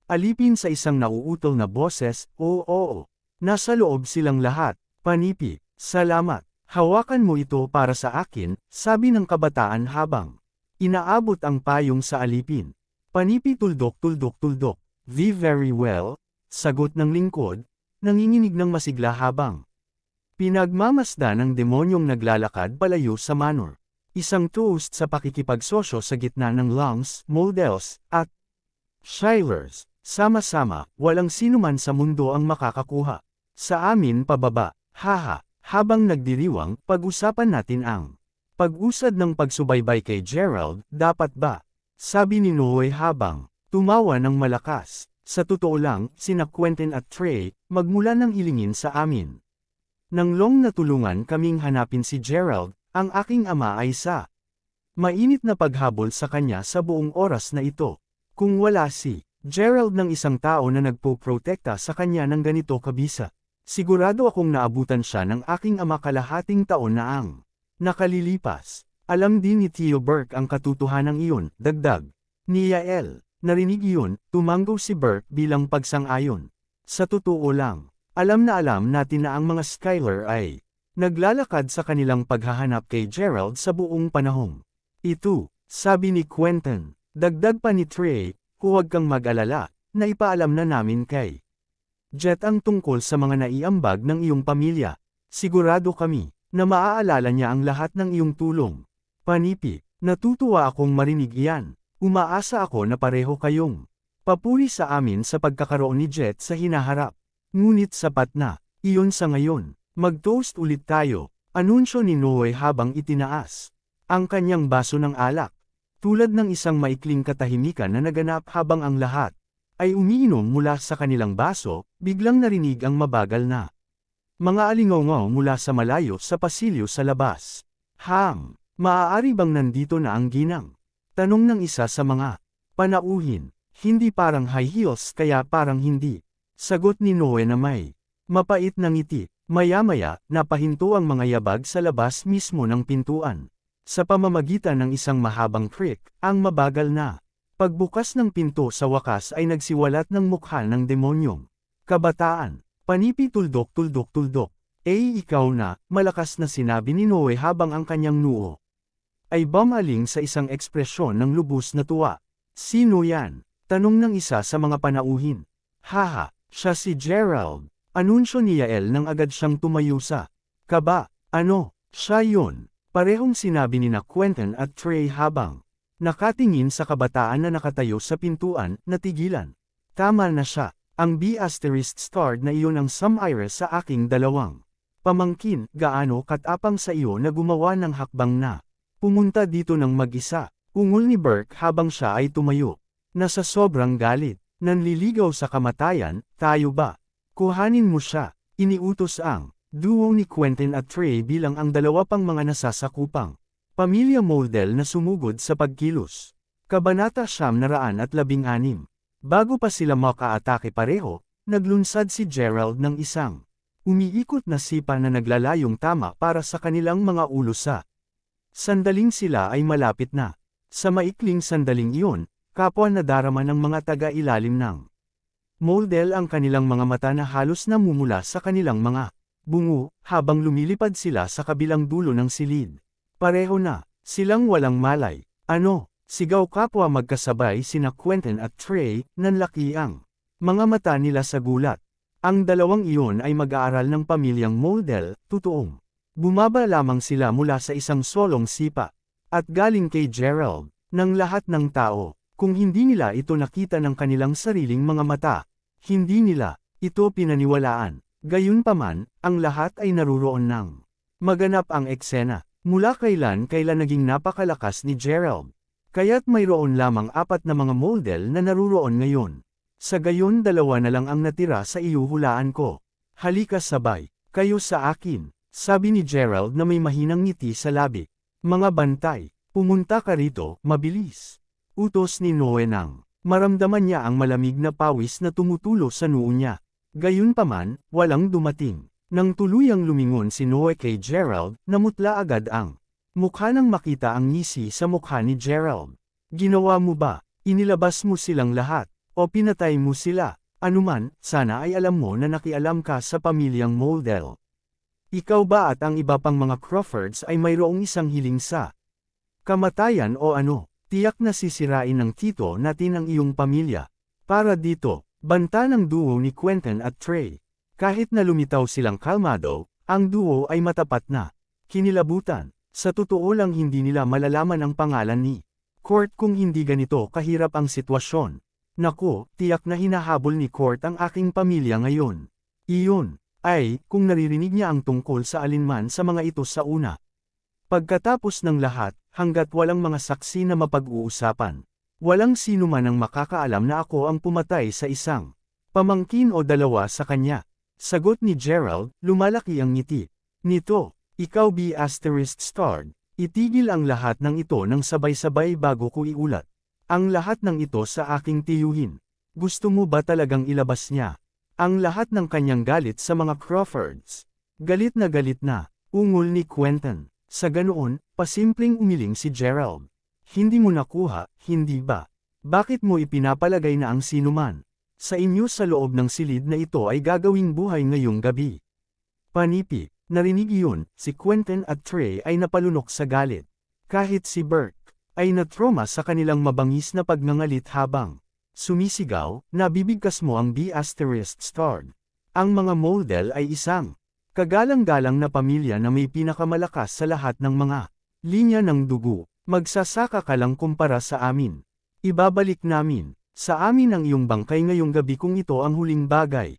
alipin sa isang nauutol na boses, oo, nasa loob silang lahat. Panipi, salamat. Hawakan mo ito para sa akin, sabi ng kabataan habang inaabot ang payong sa alipin. Panipi tuldok. Very well, sagot ng lingkod, nanginginig ng masigla habang pinagmamasdan ng demonyong naglalakad palayo sa manor. Isang toast sa pakikipagsosyo sa gitna ng Longs, Models, at Shilers. Sama-sama, walang sinuman sa mundo ang makakakuha. Sa amin pababa, haha. Habang nagdiriwang, pag-usapan natin ang pag-usad ng pagsubaybay kay Gerald, dapat ba? Sabi ni Noe habang tumawa ng malakas. Sa totoo lang, sina Quentin at Trey, magmula ng hilingin sa amin. Nang long natulungan kaming hanapin si Gerald, ang aking ama ay sa mainit na paghabol sa kanya sa buong oras na ito. Kung wala si Gerald ng isang tao na nagpo-protekta sa kanya ng ganito kabisa, sigurado akong naabutan siya ng aking ama kalahating taon na ang nakalilipas. Alam din ni Theo Burke ang katotohanan iyon, dagdag ni Yael. Narinig iyon, tumanggo si Burke bilang pagsang-ayon. Sa totoo lang, alam natin na ang mga Skylar ay naglalakad sa kanilang paghahanap kay Gerald sa buong panahong ito, sabi ni Quentin. Dagdag pa ni Trey, huwag kang mag-alala, na ipaalam na namin kay Jet ang tungkol sa mga naiambag ng iyong pamilya. Sigurado kami na maaalala niya ang lahat ng iyong tulong. Panipi, natutuwa akong marinig iyan. Umaasa ako na pareho kayong papuri sa amin sa pagkakaroon ni Jet sa hinaharap. Ngunit sapat na, iyon sa ngayon. Mag-toast ulit tayo, anunsyo ni Noe habang itinaas ang kanyang baso ng alak. Tulad ng isang maikling katahimikan na naganap habang ang lahat ay umiinom mula sa kanilang baso, biglang narinig ang mabagal na mga alingaw mula sa malayo sa pasilyo sa labas. Maaari bang nandito na ang ginang? Tanong ng isa sa mga panauhin. Hindi parang high heels kaya parang hindi. Sagot ni Noe na may mapait na ngiti. Maya-maya, napahinto ang mga yabag sa labas mismo ng pintuan. Sa pamamagitan ng isang mahabang creak, ang mabagal na pagbukas ng pinto sa wakas ay nagsiwalat ng mukha ng demonyong kabataan. Panipi tuldok. Ikaw na, malakas na sinabi ni Noe habang ang kanyang noo ay bumaling sa isang ekspresyon ng lubos na tuwa. Sino yan? Tanong ng isa sa mga panauhin. Haha, siya si Gerald. Anunsyo ni Yael nang agad siyang tumayo sa kaba. Ano, siya yun. Parehong sinabi ni na Quentin at Trey habang nakatingin sa kabataan na nakatayo sa pintuan, natigilan. Tama na siya. Ang B***** na iyon ang sum-ire sa aking dalawang pamangkin. Gaano katapang sa iyo na gumawa ng hakbang na pumunta dito ng mag-isa. Ungol ni Burke habang siya ay tumayo. Nasa sobrang galit. Nanliligaw sa kamatayan, tayo ba? Kuhanin mo siya. Iniutos ang duo ni Quentin at Trey bilang ang dalawa pang mga nasasakupang pamilya Moldel na sumugod sa pagkilos. Kabanata 916. Bago pa sila makaatake pareho, naglunsad si Gerald ng isang umiikot na sipa na naglalayong tama para sa kanilang mga ulo sa sandaling sila ay malapit na. Sa maikling sandaling iyon, kapwa nadarama ng mga taga-ilalim ng Moldel ang kanilang mga mata na halos namumula sa kanilang mga bungo, habang lumilipad sila sa kabilang dulo ng silid. Pareho na, silang walang malay. Ano? Sigaw kapwa magkasabay sina Quentin at Trey, nanlaki ang mga mata nila sa gulat. Ang dalawang iyon ay mag-aaral ng pamilyang Moldel, totoong. Bumaba lamang sila mula sa isang solong sipa. At galing kay Gerald, ng lahat ng tao. Kung hindi nila ito nakita ng kanilang sariling mga mata, hindi nila ito pinaniwalaan. Gayunpaman, ang lahat ay naruroon ng maganap ang eksena. Mula kailan naging napakalakas ni Gerald. Kaya't mayroon lamang 4 na mga Moldel na naruroon ngayon. Sa gayon 2 na lang ang natira sa iyo, hulaan ko. Halika sabay, kayo sa akin, sabi ni Gerald na may mahinang ngiti sa labi. Mga bantay, pumunta ka rito, mabilis. Utos ni Noe nang maramdaman niya ang malamig na pawis na tumutulo sa noo niya. Gayunpaman, walang dumating. Nang tuluyang lumingon si Noe kay Gerald, namutla agad ang mukha nang makita ang ngisi sa mukha ni Gerald. Ginawa mo ba? Inilabas mo silang lahat? O pinatay mo sila? Anuman, sana ay alam mo na nakialam ka sa pamilyang Moldel. Ikaw ba at ang iba pang mga Crawfords ay mayroong isang hiling sa kamatayan o ano? Tiyak na sisirain ng tito natin ang iyong pamilya. Para dito, banta ng duo ni Quentin at Trey. Kahit na lumitaw silang kalmado, ang duo ay matapat na kinilabutan. Sa totoo lang hindi nila malalaman ang pangalan ni Court kung hindi ganito kahirap ang sitwasyon. Naku, tiyak na hinahabol ni Court ang aking pamilya ngayon. Iyon ay, kung naririnig niya ang tungkol sa alinman sa mga ito sa una. Pagkatapos ng lahat, hanggat walang mga saksi na mapag-uusapan, walang sino man ang makakaalam na ako ang pumatay sa isang pamangkin o 2 sa kanya. Sagot ni Gerald, lumalaki ang ngiti. Nito, ikaw B*****, itigil ang lahat ng ito ng sabay-sabay bago ko iulat. Ang lahat ng ito sa aking tiyuhin. Gusto mo ba talagang ilabas niya ang lahat ng kanyang galit sa mga Crawfords? Galit na, ungol ni Quentin. Sa ganoon, pasimpleng umiling si Gerald. Hindi mo nakuha, hindi ba? Bakit mo ipinapalagay na ang sinuman sa inyo sa loob ng silid na ito ay gagawing buhay ngayong gabi? Panipi, narinig iyon, si Quentin at Trey ay napalunok sa galit. Kahit si Burke ay natroma sa kanilang mabangis na pagngangalit habang sumisigaw, nabibigkas mo ang B*****. Ang mga Moldel ay isang kagalang-galang na pamilya na may pinakamalakas sa lahat ng mga linya ng dugo. Magsasaka ka lang kumpara sa amin. Ibabalik namin sa amin ang iyong bangkay ngayong gabi kung ito ang huling bagay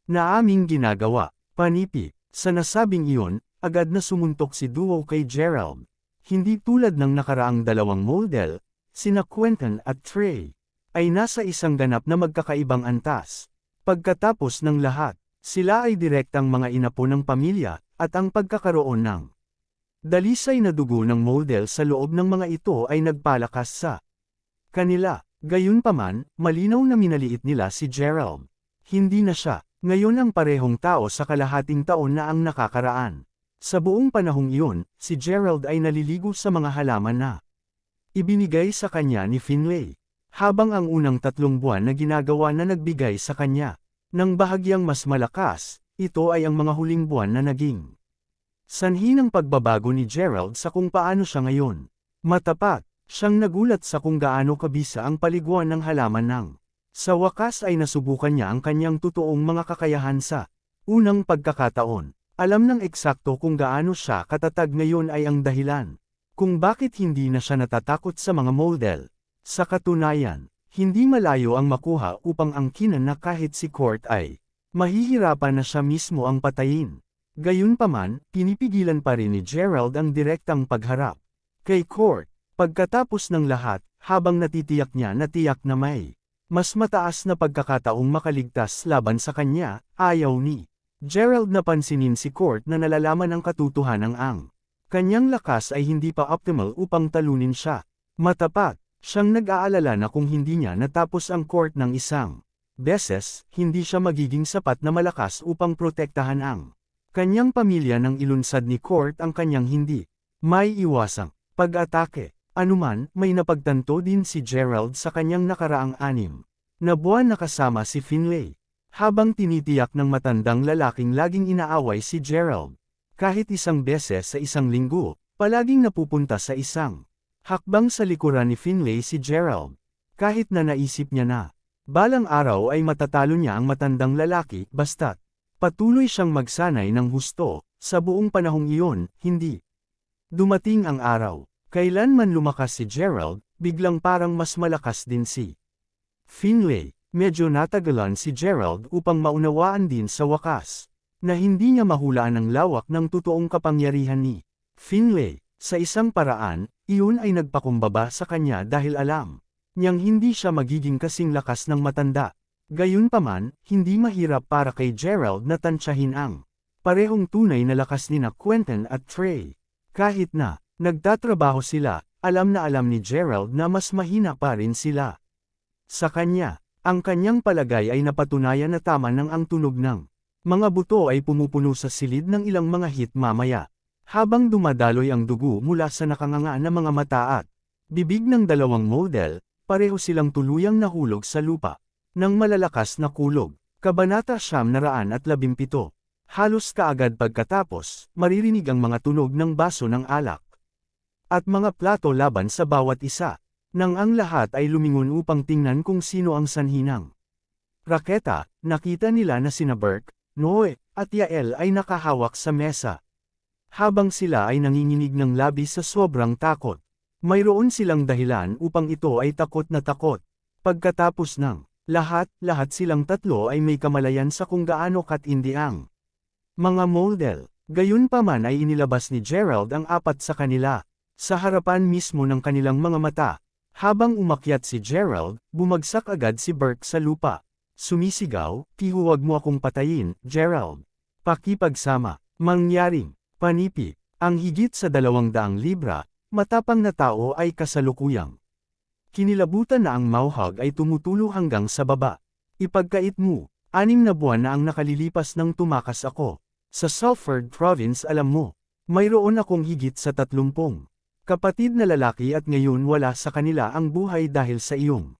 na aming ginagawa. Panipi, sa nasabing iyon, agad na sumuntok si duo kay Gerald. Hindi tulad ng nakaraang 2 Moldel, sina Quentin at Trey ay nasa isang ganap na magkakaibang antas. Pagkatapos ng lahat, sila ay direktang mga inapo ng pamilya, at ang pagkakaroon ng dalisay na dugo ng Moldel sa loob ng mga ito ay nagpalakas sa kanila. Gayunpaman, malinaw na minaliit nila si Gerald. Hindi na siya, ngayon ang parehong tao sa kalahating taon na ang nakakaraan. Sa buong panahong iyon, si Gerald ay naliligo sa mga halaman na ibinigay sa kanya ni Finlay. Habang ang unang 3 buwan na ginagawa na nagbigay sa kanya ng bahagyang mas malakas, ito ay ang mga huling buwan na naging sanhi ng pagbabago ni Gerald sa kung paano siya ngayon. Matapat, siyang nagulat sa kung gaano kabisa ang paliguan ng halaman ng. Sa wakas ay nasubukan niya ang kanyang totoong mga kakayahan sa unang pagkakataon. Alam ng eksakto kung gaano siya katatag ngayon ay ang dahilan kung bakit hindi na siya natatakot sa mga model. Sa katunayan, hindi malayo ang makuha upang angkinan na kahit si Court ay mahihirapan na siya mismo ang patayin. Gayunpaman, pinipigilan pa rin ni Gerald ang direktang pagharap kay Court. Pagkatapos ng lahat, habang natitiyak niya na tiyak na may mas mataas na pagkakataong makaligtas laban sa kanya, ayaw ni Gerald na pansinin si Court na nalalaman ang katotohanan ang kanyang lakas ay hindi pa optimal upang talunin siya. Matapat, siyang nag-aalala na kung hindi niya natapos ang Court ng isang beses, hindi siya magiging sapat na malakas upang protektahan ang kanyang pamilya nang ilunsad ni Court ang kanyang hindi may iwasang pag-atake. Anuman, may napagtanto din si Gerald sa kanyang nakaraang 6 na buwan na kasama si Finlay. Habang tinitiyak ng matandang lalaking laging inaaway si Gerald. Kahit isang beses sa isang linggo, palaging napupunta sa isang hakbang sa likuran ni Finlay si Gerald. Kahit na naisip niya na balang araw ay matatalo niya ang matandang lalaki, basta't patuloy siyang magsanay ng husto. Sa buong panahong iyon, hindi dumating ang araw. Kailan man lumakas si Gerald, biglang parang mas malakas din si Finlay. Medyo natagalan si Gerald upang maunawaan din sa wakas na hindi niya mahulaan ang lawak ng totoong kapangyarihan ni Finlay. Sa isang paraan, iyon ay nagpakumbaba sa kanya dahil alam niyang hindi siya magiging kasing lakas ng matanda. Gayunpaman, hindi mahirap para kay Gerald na tansyahin ang parehong tunay na lakas nina Quentin at Trey. Kahit na nagtatrabaho sila, alam na alam ni Gerald na mas mahina pa rin sila. Sa kanya, ang kanyang palagay ay napatunayan na tama nang ang tunog ng mga buto ay pumupuno sa silid ng ilang mga hit mamaya. Habang dumadaloy ang dugo mula sa nakanganga na mga mata at bibig ng dalawang model, pareho silang tuluyang nahulog sa lupa ng malalakas na kulog. Kabanata 917. Halos kaagad pagkatapos, maririnig ang mga tunog ng baso ng alak at mga plato laban sa bawat isa. Nang ang lahat ay lumingon upang tingnan kung sino ang sanhi ng raketa, nakita nila na sina Burke, Noe, at Yael ay nakahawak sa mesa. Habang sila ay nanginginig ng labis sa sobrang takot, mayroon silang dahilan upang ito ay takot na takot. Pagkatapos ng lahat silang tatlo ay may kamalayan sa kung gaano katindi ang mga model. Gayunpaman ay inilabas ni Gerald ang 4 sa kanila, sa harapan mismo ng kanilang mga mata. Habang umakyat si Gerald, bumagsak agad si Burke sa lupa. Sumisigaw, "Huwag mo akong patayin, Gerald. Pakipagsama." Mangyaring panipi, ang higit sa 200 libra, matapang na tao ay kasalukuyang kinilabutan na ang Mohawk ay tumutulo hanggang sa baba. "Ipagkait mo, 6 na buwan na ang nakalilipas nang tumakas ako. Sa Salford Province alam mo, mayroon akong higit sa 30 kapatid na lalaki at ngayon wala sa kanila ang buhay dahil sa iyong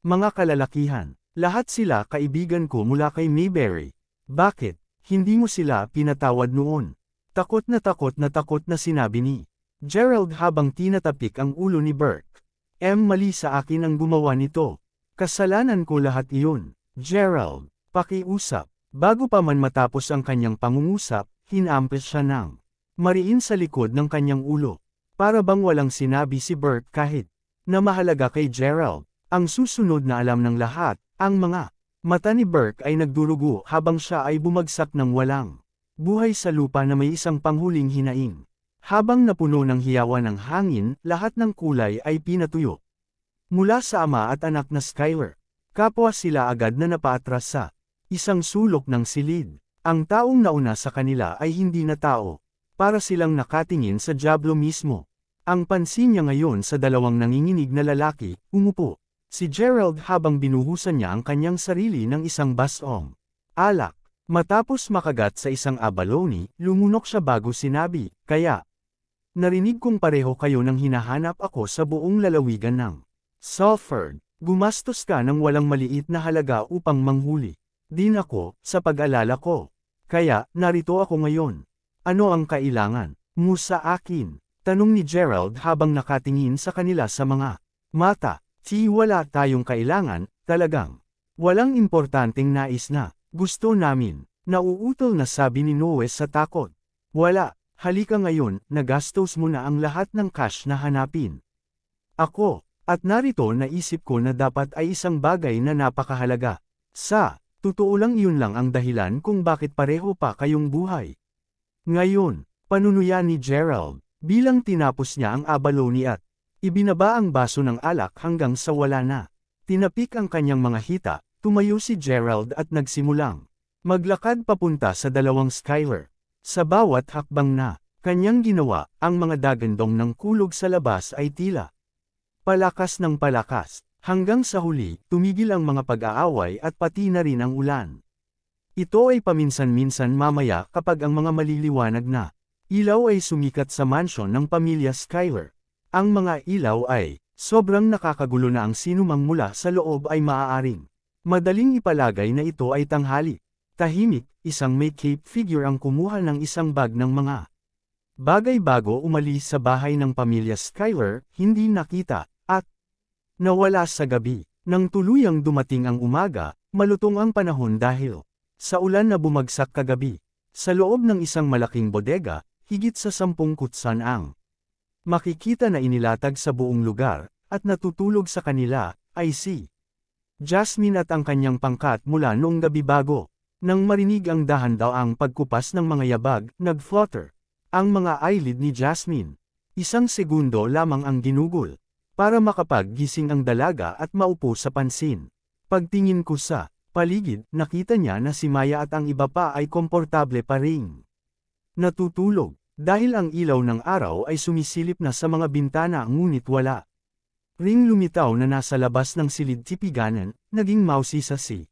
mga kalalakihan. Lahat sila kaibigan ko mula kay Mayberry. Bakit, hindi mo sila pinatawad noon?" Takot na sinabi ni Gerald habang tinatapik ang ulo ni Burke. Mali sa akin ang gumawa nito. Kasalanan ko lahat iyon. Gerald, pakiusap." Bago pa man matapos ang kanyang pangungusap, hinampes siya ng mariin sa likod ng kanyang ulo. Para bang walang sinabi si Burke kahit na mahalaga kay Gerald. Ang susunod na alam ng lahat, ang mga mata ni Burke ay nagdurugo habang siya ay bumagsak ng walang buhay sa lupa na may isang panghuling hinaing. Habang napuno ng hiyawan ng hangin, lahat ng kulay ay pinatuyo. Mula sa ama at anak na Skylar, kapwa sila agad na napaatras sa isang sulok ng silid. Ang taong nauna sa kanila ay hindi na tao. Para silang nakatingin sa dyablo mismo. Ang pansin niya ngayon sa dalawang nanginginig na lalaki, umupo. Si Gerald habang binuhusan niya ang kanyang sarili ng isang basong alak. Matapos makagat sa isang abalone, lumunok siya bago sinabi, "Kaya narinig kong pareho kayo nang hinahanap ako sa buong lalawigan ng Salford. Gumastos ka ng walang maliit na halaga upang manghuli din ako, sa pag-alala ko. Kaya, narito ako ngayon. Ano ang kailangan mo sa akin? Tanong ni Gerald habang nakatingin sa kanila sa mga mata. Wala tayong kailangan, talagang. Walang importanteng nais na gusto namin. Nauutol na sabi ni Noe sa takot. Wala, halika ngayon, nagastos mo na ang lahat ng cash na hanapin. Ako, at narito naisip ko na dapat ay isang bagay na napakahalaga. Totoo lang iyon lang ang dahilan kung bakit pareho pa kayong buhay. Ngayon, panunuya ni Gerald, bilang tinapos niya ang abalone at ibinaba ang baso ng alak hanggang sa wala na. Tinapik ang kanyang mga hita, tumayo si Gerald at nagsimulang maglakad papunta sa dalawang Skyler. Sa bawat hakbang na kanyang ginawa, ang mga dagandong ng kulog sa labas ay tila palakas ng palakas. Hanggang sa huli, tumigil ang mga pag-aaway at pati na rin ang ulan. Ito ay paminsan-minsan mamaya kapag ang mga maliliwanag na ilaw ay sumikat sa mansyon ng pamilya Skyler. Ang mga ilaw ay sobrang nakakagulo na ang sinumang mula sa loob ay maaaring madaling ipalagay na ito ay tanghali. Tahimik, isang may cape figure ang kumuha ng isang bag ng mga bagay bago umalis sa bahay ng pamilya Skyler, hindi nakita, at nawala sa gabi. Nang tuluyang dumating ang umaga, malutong ang panahon dahil sa ulan na bumagsak kagabi. Sa loob ng isang malaking bodega, higit sa 10 kutsan ang makikita na inilatag sa buong lugar, at natutulog sa kanila, ay si Jasmine at ang kanyang pangkat mula noong gabi bago. Nang marinig ang dahan-daang pagkupas ng mga yabag, nag-flutter ang mga eyelid ni Jasmine. Isang segundo lamang ang ginugol para makapaggising ang dalaga at maupo sa pansin. Pagtingin ko sa paligid, nakita niya na si Maya at ang iba pa ay komportable pa ring natutulog, dahil ang ilaw ng araw ay sumisilip na sa mga bintana ngunit wala ring lumitaw na nasa labas ng silid-tipiganan. Naging mousy sa si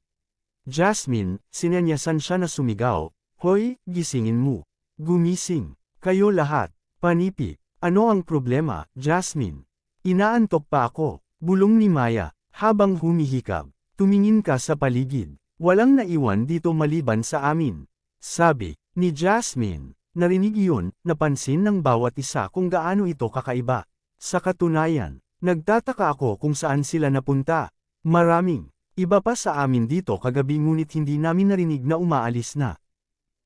Jasmine, sinenyasan siya na sumigaw, "Hoy, gisingin mo. Gumising kayo lahat." Panipi, ano ang problema, Jasmine? Inaantok pa ako, bulong ni Maya, habang humihikab. Tumingin ka sa paligid. Walang naiwan dito maliban sa amin, sabi ni Jasmine. Narinig iyon, napansin ng bawat isa kung gaano ito kakaiba. Sa katunayan, nagtataka ako kung saan sila napunta. Maraming iba pa sa amin dito kagabi ngunit hindi namin narinig na umaalis na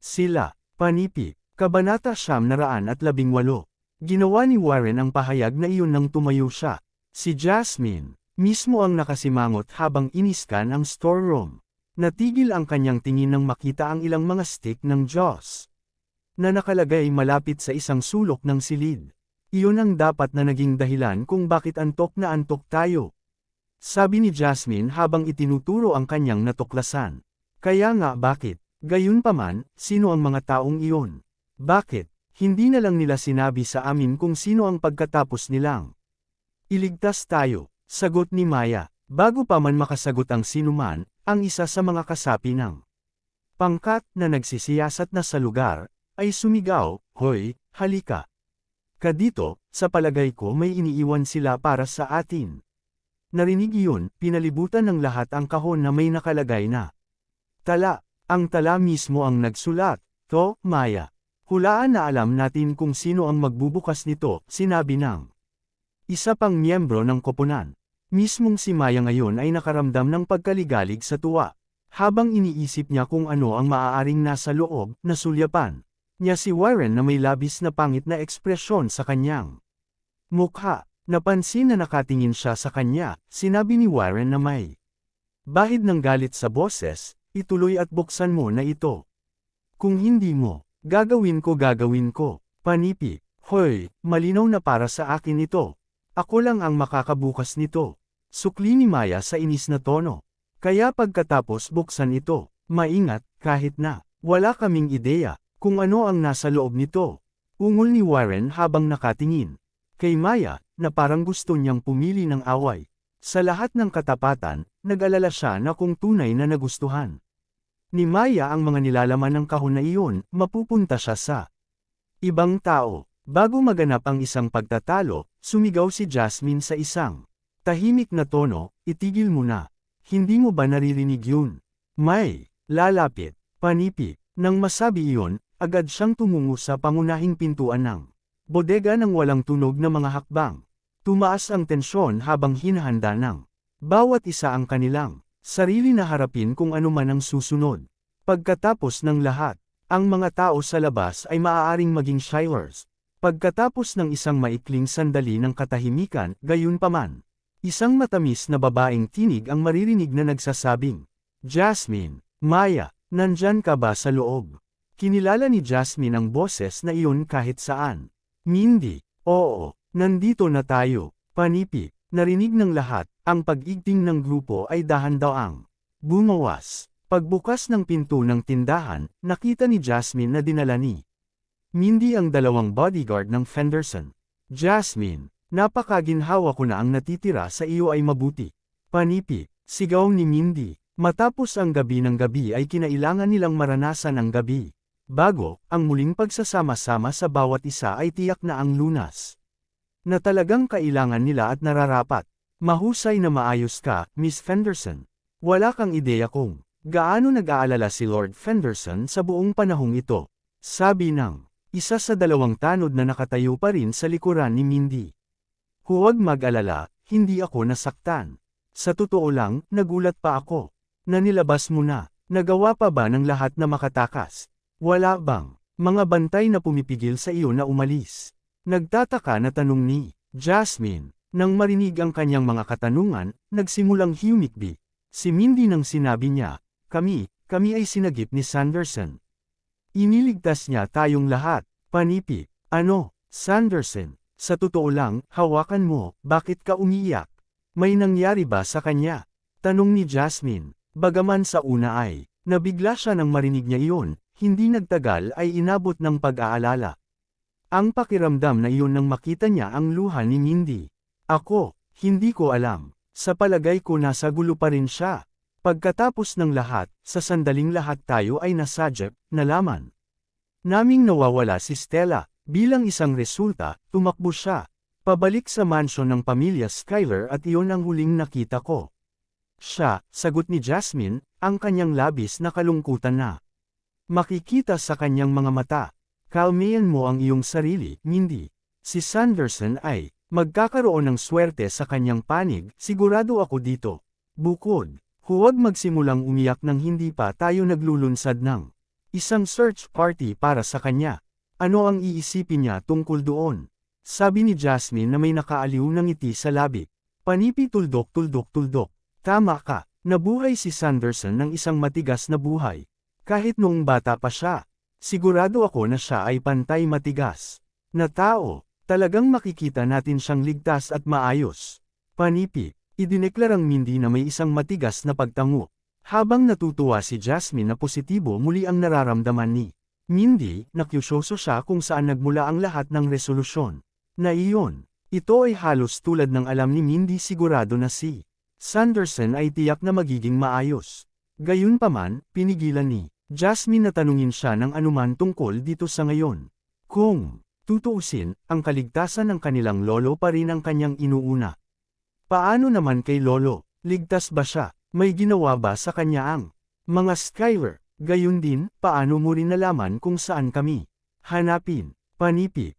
sila. Panipi, Kabanata 918. Ginawa ni Warren ang pahayag na iyon nang tumayo siya. Si Jasmine mismo ang nakasimangot habang iniskan ang storeroom. Natigil ang kanyang tingin nang makita ang ilang mga stick ng Jaws na nakalagay malapit sa isang sulok ng silid. Iyon ang dapat na naging dahilan kung bakit antok na antok tayo, sabi ni Jasmine habang itinuturo ang kanyang natuklasan. Kaya nga bakit? Gayunpaman, sino ang mga taong iyon? Bakit? Hindi na lang nila sinabi sa amin kung sino ang pagkatapos nilang iligtas tayo, sagot ni Maya. Bago pa man makasagot ang sinuman, ang isa sa mga kasapi ng pangkat na nagsisiyasat na sa lugar, ay sumigaw, "Hoy, halika ka dito, sa palagay ko may iniiwan sila para sa atin." Narinig iyon, pinalibutan ng lahat ang kahon na may nakalagay na tala. Ang tala mismo ang nagsulat, "To, Maya. Hulaan na alam natin kung sino ang magbubukas nito," sinabi ng isa pang miyembro ng koponan. Mismong si Maya ngayon ay nakaramdam ng pagkaligalig sa tuwa. Habang iniisip niya kung ano ang maaaring nasa loob, nasulyapan niya si Warren na may labis na pangit na ekspresyon sa kanyang mukha. Napansin na nakatingin siya sa kanya, sinabi ni Warren na may bahid ng galit sa boses, "Ituloy at buksan mo na ito. Kung hindi mo, gagawin ko. Panipi, "Hoy, malinaw na para sa akin ito. Ako lang ang makakabukas nito," sukli ni Maya sa inis na tono. "Kaya pagkatapos buksan ito, maingat, kahit na wala kaming ideya kung ano ang nasa loob nito," ungol ni Warren habang nakatingin kay Maya, na parang gusto niyang pumili ng away. Sa lahat ng katapatan, nag-alala siya na kung tunay na nagustuhan ni Maya ang mga nilalaman ng kahon na iyon, mapupunta siya sa ibang tao. Bago maganap ang isang pagtatalo, sumigaw si Jasmine sa isang tahimik na tono, "Itigil mo na. Hindi mo ba naririnig yun? May lalapit." Panipi, Nang masabi iyon, agad siyang tumungo sa pangunahing pintuan ng bodega ng walang tunog na mga hakbang. Tumaas ang tensyon habang hinahanda ng bawat isa ang kanilang sarili na harapin kung ano man ang susunod. Pagkatapos ng lahat, ang mga tao sa labas ay maaaring maging shylers. Pagkatapos ng isang maikling sandali ng katahimikan, gayunpaman, isang matamis na babaeng tinig ang maririnig na nagsasabing, "Jasmine, Maya, nandyan ka ba sa loob?" Kinilala ni Jasmine ang boses na iyon kahit saan. "Mindy, oo, nandito na tayo." Panipi, narinig ng lahat, ang pag-igting ng grupo ay dahan-daang bumawas. Pagbukas ng pinto ng tindahan, nakita ni Jasmine na dinala ni Mindy ang dalawang bodyguard ng Fenderson. "Jasmine, napakaginhawa ko na ang natitira sa iyo ay mabuti." Panipi, sigaw ni Mindy. Matapos ang gabi ng gabi ay kinailangan nilang maranasan ang gabi. Bago, ang muling pagsasama-sama sa bawat isa ay tiyak na ang lunas. Na talagang kailangan nila at nararapat. "Mahusay na maayos ka, Miss Fenderson. Wala kang ideya kung gaano nag-aalala si Lord Fenderson sa buong panahong ito," sabi ng isa sa dalawang tanod na nakatayo pa rin sa likuran ni Mindy. "Huwag mag-alala, hindi ako nasaktan. Sa totoo lang, nagulat pa ako. Nanilabas mo na, nagawa pa ba ng lahat na makatakas? Wala bang mga bantay na pumipigil sa iyo na umalis?" Nagtataka na tanong ni Jasmine. Nang marinig ang kanyang mga katanungan, nagsimulang humikbi. Si Mindy nang sinabi niya, kami ay sinagip ni Sanderson. Iniligtas niya tayong lahat." Panipi, "Ano, Sanderson? Sa totoo lang, hawakan mo, bakit ka umiiyak? May nangyari ba sa kanya?" Tanong ni Jasmine. Bagaman sa una ay, nabigla siya nang marinig niya iyon, hindi nagtagal ay inabot ng pag-aalala. Ang pakiramdam na iyon nang makita niya ang luha ni Mindy. "Ako, hindi ko alam. Sa palagay ko nasa gulo pa rin siya." Pagkatapos ng lahat, sa sandaling lahat tayo ay nasadyep, nalaman naming nawawala si Stella. Bilang isang resulta, tumakbo siya pabalik sa mansyon ng pamilya Skyler at iyon ang huling nakita ko. Siya, sagot ni Jasmine, ang kanyang labis na kalungkutan na makikita sa kanyang mga mata. "Kalmayan mo ang iyong sarili, Mindy. Si Sanderson ay magkakaroon ng swerte sa kanyang panig, sigurado ako dito. Bukod, huwag magsimulang umiyak nang hindi pa tayo naglulunsad ng isang search party para sa kanya. Ano ang iisipin niya tungkol doon?" Sabi ni Jasmine na may nakaaliw na ngiti sa labi. Panipi, tuldok. "Tama ka, nabuhay si Sanderson ng isang matigas na buhay. Kahit noong bata pa siya, sigurado ako na siya ay pantay matigas na tao. Talagang makikita natin siyang ligtas at maayos." Panipi, idineklarang Mindy na may isang matigas na pagtango. Habang natutuwa si Jasmine na positibo muli ang nararamdaman ni Mindy, nakyusyoso siya kung saan nagmula ang lahat ng resolusyon. Na iyon, ito ay halos tulad ng alam ni Mindy, sigurado na si Sanderson ay tiyak na magiging maayos. Gayunpaman, pinigilan ni Jasmine na tanungin siya ng anuman tungkol dito sa ngayon. Kung tutuusin, ang kaligtasan ng kanilang lolo pa rin ang kanyang inuuna. Paano naman kay lolo? Ligtas ba siya? May ginawa ba sa kanya ang mga Skyler? Gayun din, paano mo rin nalaman kung saan kami hanapin? Panipi,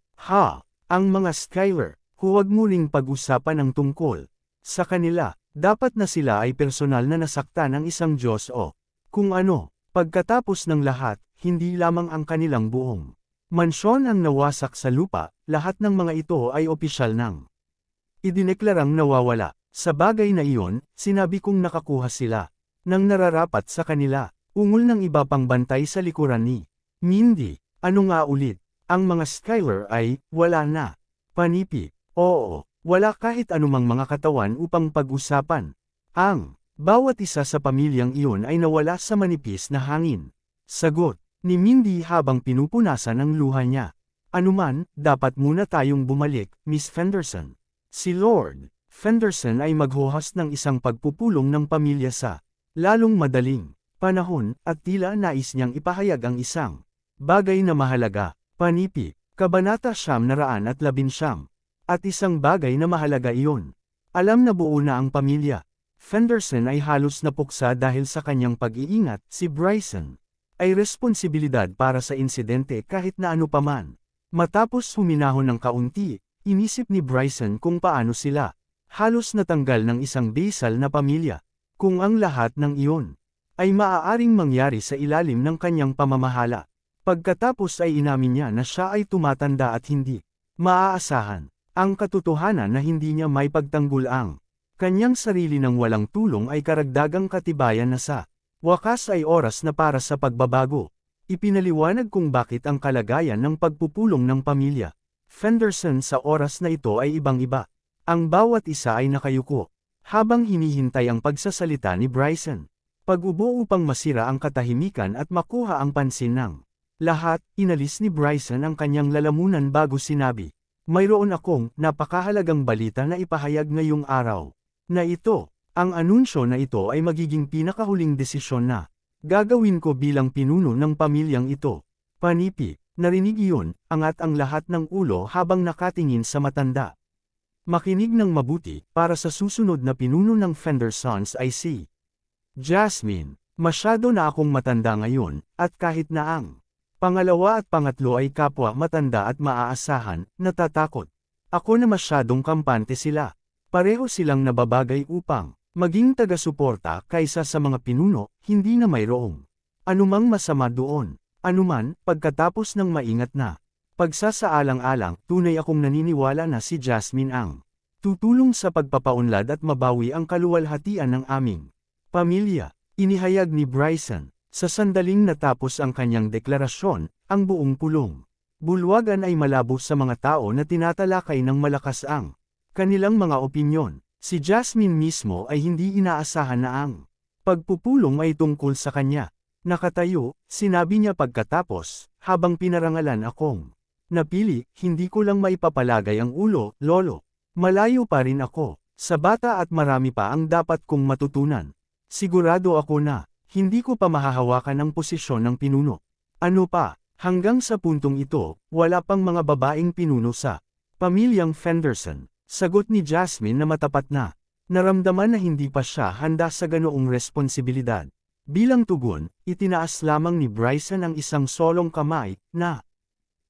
ang mga Skyler, huwag mo ring pag-usapan ang tungkol sa kanila. Dapat na sila ay personal na nasaktan ng isang Diyos o kung ano. Pagkatapos ng lahat, hindi lamang ang kanilang buong mansyon ang nawasak sa lupa, lahat ng mga ito ay opisyal ng idineklarang nawawala. Sa bagay na iyon, sinabi kong nakakuha sila ng nararapat sa kanila. Ungol ng iba pang bantay sa likuran ni Mindy. Ano nga ulit? Ang mga Skyler ay wala na. Panipi, oo, wala kahit anumang mga katawan upang pag-usapan. Ang bawat isa sa pamilyang iyon ay nawala sa manipis na hangin. Sagot ni Mindy habang pinupunasan ang luha niya. Anuman, dapat muna tayong bumalik, Miss Fenderson. Si Lord Fenderson ay maghuhas ng isang pagpupulong ng pamilya sa lalong madaling panahon at tila nais niyang ipahayag ang isang bagay na mahalaga. Panipi, Kabanata 919. At isang bagay na mahalaga iyon. Alam na buo na ang pamilya. Fenderson ay halos napuksa dahil sa kanyang pag-iingat, si Bryson ay responsibilidad para sa insidente kahit na ano paman. Matapos huminahon ng kaunti, inisip ni Bryson kung paano sila halos natanggal ng isang basal na pamilya. Kung ang lahat ng iyon ay maaaring mangyari sa ilalim ng kanyang pamamahala. Pagkatapos ay inamin niya na siya ay tumatanda at hindi maaasahan. Ang katotohanan na hindi niya may pagtanggol ang kanyang sarili ng walang tulong ay karagdagang katibayan na sa wakas ay oras na para sa pagbabago. Ipinaliwanag kung bakit ang kalagayan ng pagpupulong ng pamilya Fenderson sa oras na ito ay ibang-iba. Ang bawat isa ay nakayuko habang hinihintay ang pagsasalita ni Bryson. Pag-ubo upang masira ang katahimikan at makuha ang pansin ng lahat, inalis ni Bryson ang kanyang lalamunan bago sinabi, "Mayroon akong napakahalagang balita na ipahayag ngayong araw. Na ito, ang anunsyo na ito ay magiging pinakahuling desisyon na gagawin ko bilang pinuno ng pamilyang ito." Panipi, narinig iyon, angat ang lahat ng ulo habang nakatingin sa matanda. Makinig ng mabuti, para sa susunod na pinuno ng Fendersons ay si Jasmine. Masyado na akong matanda ngayon, at kahit na ang pangalawa at pangatlo ay kapwa matanda at maaasahan, natatakot ako na masyadong kampante sila. Pareho silang nababagay upang maging taga-suporta kaysa sa mga pinuno, hindi na mayroong anumang masama doon. Anuman, pagkatapos ng maingat na pagsasaalang-alang, tunay akong naniniwala na si Jasmine ang tutulong sa pagpapaunlad at mabawi ang kaluwalhatian ng aming pamilya. Inihayag ni Bryson. Sa sandaling natapos ang kanyang deklarasyon, ang buong pulong bulwagan ay malabo sa mga tao na tinatalakay ng malakas ang kanilang mga opinyon. Si Jasmine mismo ay hindi inaasahan na ang pagpupulong ay tungkol sa kanya. Nakatayo, sinabi niya pagkatapos, habang pinarangalan akong napili, hindi ko lang maipapalagay ang ulo, lolo. Malayo pa rin ako sa bata at marami pa ang dapat kong matutunan. Sigurado ako na hindi ko pa mahahawakan ang posisyon ng pinuno. Ano pa, hanggang sa puntong ito, wala pang mga babaeng pinuno sa pamilyang Fenderson. Sagot ni Jasmine na matapat na naramdaman na hindi pa siya handa sa ganoong responsibilidad. Bilang tugon, itinaas lamang ni Bryson ang isang solong kamay, na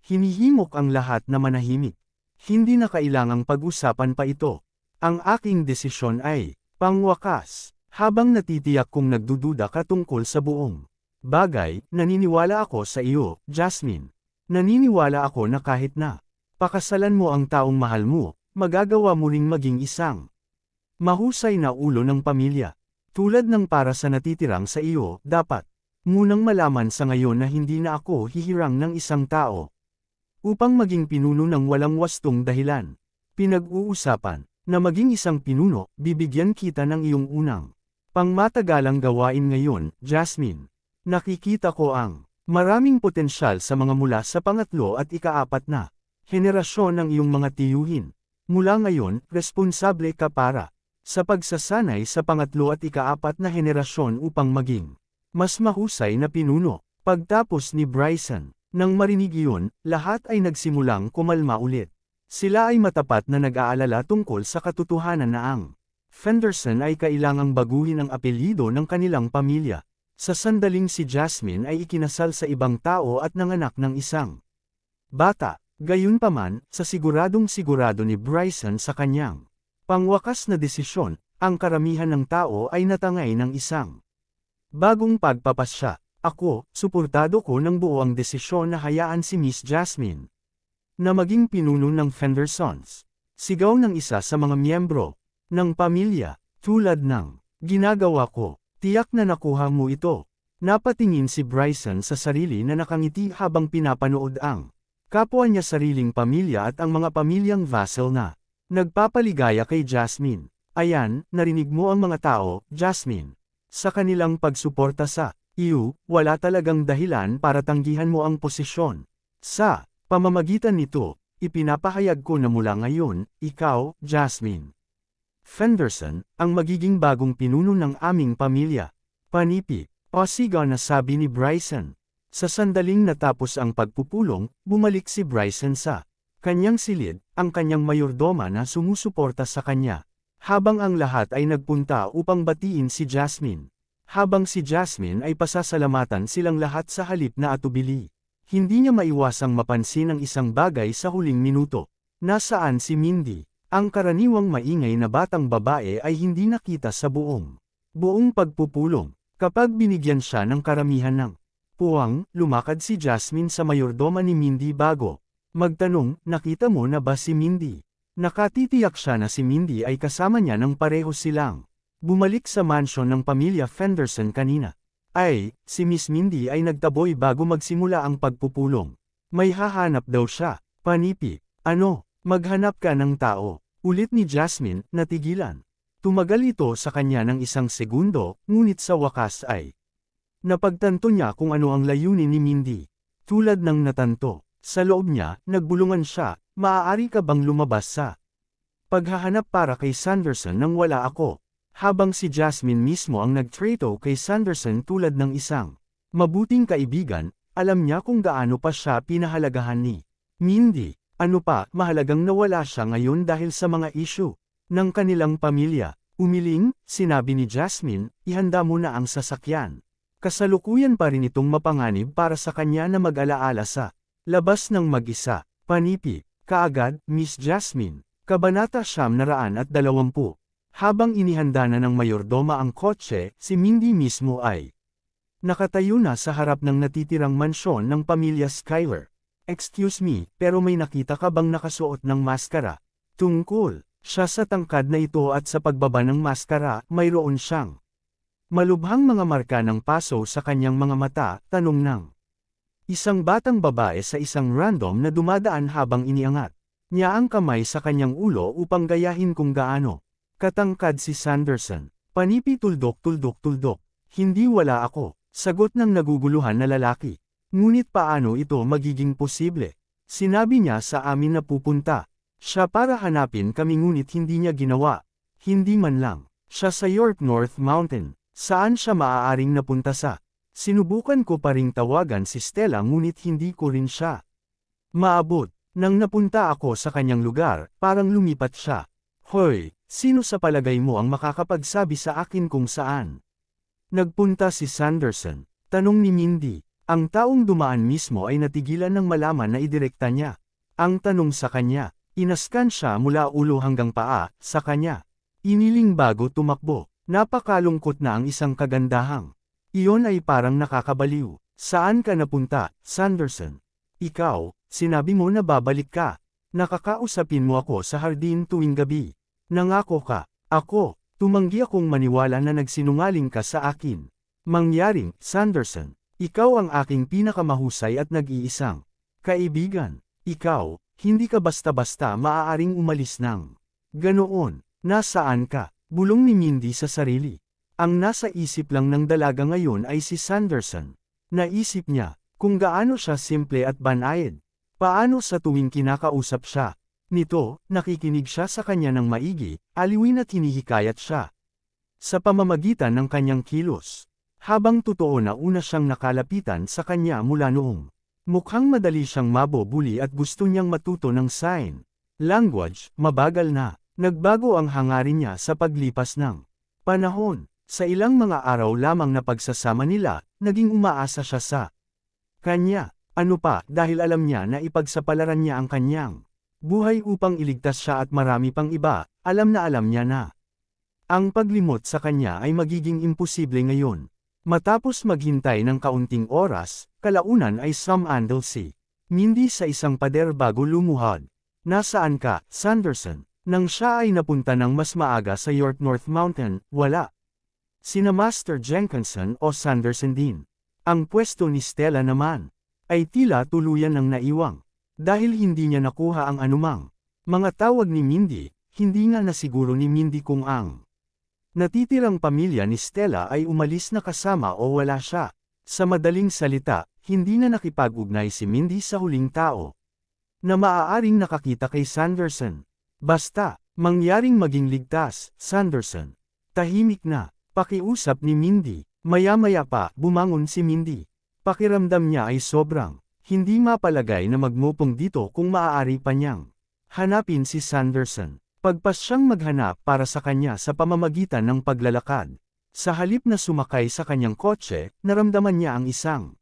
hinihimok ang lahat na manahimik. Hindi na kailangang pag-usapan pa ito. Ang aking desisyon ay pangwakas. Habang natitiyak kong nagdududa ka tungkol sa buong bagay, naniniwala ako sa iyo, Jasmine. Naniniwala ako na kahit na pakasalan mo ang taong mahal mo, magagawa mo ring maging isang mahusay na ulo ng pamilya. Tulad ng para sa natitirang sa iyo, dapat munang malaman sa ngayon na hindi na ako hihirang ng isang tao upang maging pinuno ng walang wastong dahilan. Pinag-uusapan na maging isang pinuno, bibigyan kita ng iyong unang pangmatagalang gawain ngayon, Jasmine. Nakikita ko ang maraming potensyal sa mga mula sa pangatlo at ikaapat na henerasyon ng iyong mga tiyuhin. Mula ngayon, responsable ka para sa pagsasanay sa pangatlo at ikaapat na henerasyon upang maging mas mahusay na pinuno. Pagtapos ni Bryson, nang marinig iyon, lahat ay nagsimulang kumalma ulit. Sila ay matapat na nag-aalala tungkol sa katotohanan na ang Fenderson ay kailangang baguhin ang apelyido ng kanilang pamilya. Sa sandaling si Jasmine ay ikinasal sa ibang tao at nanganak ng isang bata. Gayunpaman, sa siguradong sigurado ni Bryson sa kanyang pangwakas na desisyon, ang karamihan ng tao ay natangay ng isang bagong pagpapasya. Ako, suportado ko ng buo ang desisyon na hayaan si Miss Jasmine na maging pinuno ng Fendersons. Sigaw ng isa sa mga miyembro ng pamilya, tulad ng ginagawa ko. Tiyak na nakuha mo ito. Napatingin si Bryson sa sarili na nakangiti habang pinapanood ang kapwa niya sariling pamilya at ang mga pamilyang vassal na nagpapaligaya kay Jasmine. Ayan, narinig mo ang mga tao, Jasmine. Sa kanilang pagsuporta sa iyo, wala talagang dahilan para tanggihan mo ang posisyon. Sa pamamagitan nito, ipinapahayag ko na mula ngayon, ikaw, Jasmine Fenderson, ang magiging bagong pinuno ng aming pamilya. Panipi, pasigaw na sabi ni Bryson. Sa sandaling natapos ang pagpupulong, bumalik si Bryson sa kanyang silid, ang kanyang mayordoma na sumusuporta sa kanya. Habang ang lahat ay nagpunta upang batiin si Jasmine. Habang si Jasmine ay pasasalamatan silang lahat sa halip na atubili. Hindi niya maiwasang mapansin ang isang bagay sa huling minuto. Nasaan si Mindy? Ang karaniwang maingay na batang babae ay hindi nakita sa buong pagpupulong. Kapag binigyan siya ng karamihan ng puwang, lumakad si Jasmine sa mayordoma ni Mindy bago magtanong, nakita mo na ba si Mindy? Nakatitiyak siya na si Mindy ay kasama niya nang pareho silang bumalik sa mansyon ng pamilya Fenderson kanina. Ay, si Miss Mindy ay nagtaboy bago magsimula ang pagpupulong. May hahanap daw siya. Panipi. Ano? Maghanap ka ng tao. Ulit ni Jasmine, natigilan. Tumagal ito sa kanya ng isang segundo, ngunit sa wakas ay napagtanto niya kung ano ang layunin ni Mindy. Tulad ng natanto, sa loob niya, nagbulungan siya, maaari ka bang lumabas sa paghahanap para kay Sanderson nang wala ako? Habang si Jasmine mismo ang nagtrato kay Sanderson tulad ng isang mabuting kaibigan, alam niya kung gaano pa siya pinahalagahan ni Mindy. Ano pa, mahalagang nawala siya ngayon dahil sa mga issue ng kanilang pamilya. Umiling, sinabi ni Jasmine, ihanda mo na ang sasakyan. Kasalukuyan pa rin itong mapanganib para sa kanya na mag-alaala sa labas ng mag-isa. Panipi, kaagad, Miss Jasmine. Kabanata 920. Habang inihanda na ng mayordoma ang kotse, si Mindy mismo ay nakatayo na sa harap ng natitirang mansyon ng pamilya Skyler. Excuse me, pero may nakita ka bang nakasuot ng maskara? Tungkol siya sa tangkad na ito at sa pagbaba ng maskara, mayroon siyang malubhang mga marka ng paso sa kanyang mga mata, tanong ng isang batang babae sa isang random na dumadaan habang iniangat niya ang kamay sa kanyang ulo upang gayahin kung gaano katangkad si Sanderson. Panipi tuldok. Hindi wala ako, sagot ng naguguluhan na lalaki. Ngunit paano ito magiging posible? Sinabi niya sa amin na pupunta siya para hanapin kami ngunit hindi niya ginawa. Hindi man lang siya sa York North Mountain. Saan siya maaaring napunta sa? Sinubukan ko pa ring tawagan si Stella ngunit hindi ko rin siya maabot. Nang napunta ako sa kanyang lugar, parang lumipat siya. Hoy, sino sa palagay mo ang makakapagsabi sa akin kung saan nagpunta si Sanderson? Tanong ni Mindy. Ang taong dumaan mismo ay natigilan ng malaman na idirekta niya ang tanong sa kanya. Inaskan siya mula ulo hanggang paa, sa kanya. Iniling bago tumakbo. Napakalungkot na ang isang kagandahang iyon ay parang nakakabaliw. Saan ka napunta, Sanderson? Ikaw, sinabi mo na babalik ka. Nakakausapin mo ako sa hardin tuwing gabi. Nangako ka. Ako, tumanggi akong maniwala na nagsinungaling ka sa akin. Mangyaring, Sanderson. Ikaw ang aking pinakamahusay at nag-iisang kaibigan. Ikaw, hindi ka basta-basta maaaring umalis ng ganoon. Nasaan ka? Bulong ni Mindy sa sarili. Ang nasa isip lang ng dalaga ngayon ay si Sanderson. Naisip niya, kung gaano siya simple at banayad. Paano sa tuwing kinakausap siya nito, nakikinig siya sa kanya ng maigi, aliwin at hinihikayat siya sa pamamagitan ng kanyang kilos. Habang totoo na una siyang nakalapitan sa kanya mula noong mukhang madali siyang mabobuli at gusto niyang matuto ng sign language, mabagal na nagbago ang hangarin niya sa paglipas ng panahon. Sa ilang mga araw lamang na pagsasama nila, naging umaasa siya sa kanya. Ano pa, dahil alam niya na ipagsapalaran niya ang kanyang buhay upang iligtas siya at marami pang iba, alam niya na ang paglimot sa kanya ay magiging imposible ngayon. Matapos maghintay ng kaunting oras, kalaunan ay sumandal si Mindy sa isang pader bago lumuhad. Nasaan ka, Sanderson? Nang siya ay napunta ng mas maaga sa York North Mountain, wala sina Master Jenkinson o Sanderson din. Ang pwesto ni Stella naman ay tila tuluyan ng naiwang. Dahil hindi niya nakuha ang anumang mga tawag ni Mindy, hindi nga nasiguro ni Mindy kung ang natitirang pamilya ni Stella ay umalis na kasama o wala siya. Sa madaling salita, hindi na nakipag-ugnay si Mindy sa huling tao na maaaring nakakita kay Sanderson. Basta, mangyaring maging ligtas, Sanderson. Tahimik na, pakiusap ni Mindy. Maya-maya pa, bumangon si Mindy. Pakiramdam niya ay sobrang hindi mapalagay na magmupong dito kung maaari pa niyang hanapin si Sanderson. Pagpas siyang maghanap para sa kanya sa pamamagitan ng paglalakad. Sa halip na sumakay sa kanyang kotse, naramdaman niya ang isang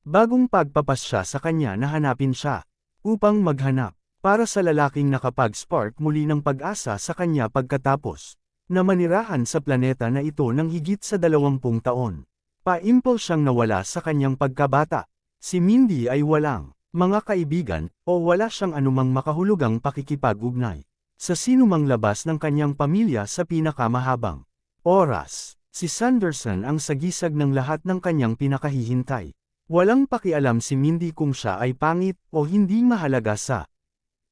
bagong pagpapasya sa kanya na hanapin siya, upang maghanap, para sa lalaking nakapag-spark muli ng pag-asa sa kanya pagkatapos na manirahan sa planeta na ito ng higit sa 20 taon. Paimpol siyang nawala sa kanyang pagkabata. Si Mindy ay walang mga kaibigan, o wala siyang anumang makahulugang pakikipag-ugnay sa sinumang labas ng kanyang pamilya sa pinakamahabang oras. Si Sanderson ang sagisag ng lahat ng kanyang pinakahihintay. Walang pakialam si Mindy kung siya ay pangit o hindi mahalaga sa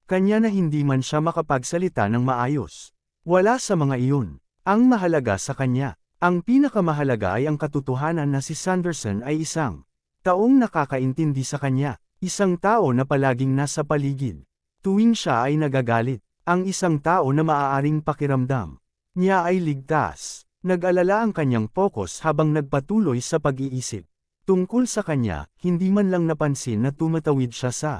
kanya na hindi man siya makapagsalita ng maayos. Wala sa mga iyon. Ang mahalaga sa kanya, ang pinakamahalaga ay ang katotohanan na si Sanderson ay isang taong nakakaintindi sa kanya. Isang tao na palaging nasa paligid. Tuwing siya ay nagagalit, ang isang tao na maaaring pakiramdam niya ay ligtas. Nag-alala ang kanyang focus habang nagpatuloy sa pag-iisip tungkol sa kanya, hindi man lang napansin na tumatawid siya sa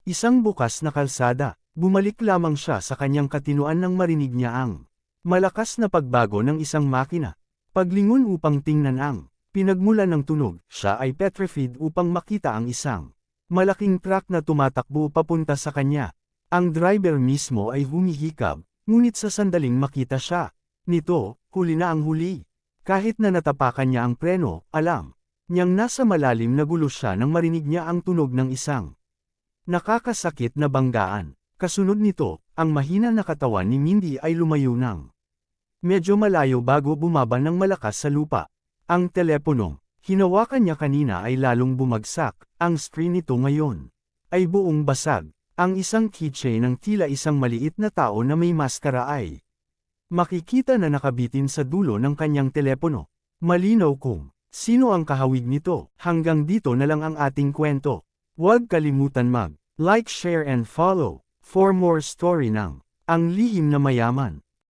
isang bukas na kalsada. Bumalik lamang siya sa kanyang katinuan nang marinig niya ang malakas na pagbago ng isang makina. Paglingon upang tingnan ang pinagmulan ng tunog, siya ay petrified upang makita ang isang malaking truck na tumatakbo papunta sa kanya. Ang driver mismo ay humihikab, ngunit sa sandaling makita siya nito, huli na ang huli. Kahit na natapakan niya ang preno, alam niyang nasa malalim na gulo siya nang marinig niya ang tunog ng isang nakakasakit na banggaan. Kasunod nito, ang mahina na katawan ni Mindy ay lumayo ng medyo malayo bago bumaba ng malakas sa lupa. Ang teleponong hinawakan niya kanina ay lalong bumagsak. Ang screen nito ngayon ay buong basag. Ang isang keychain ng tila isang maliit na tao na may maskara ay makikita na nakabitin sa dulo ng kanyang telepono. Malinaw kung sino ang kahawig nito. Hanggang dito na lang ang ating kwento. Huwag kalimutan mag-like, share and follow for more story ng Ang Lihim na Mayaman.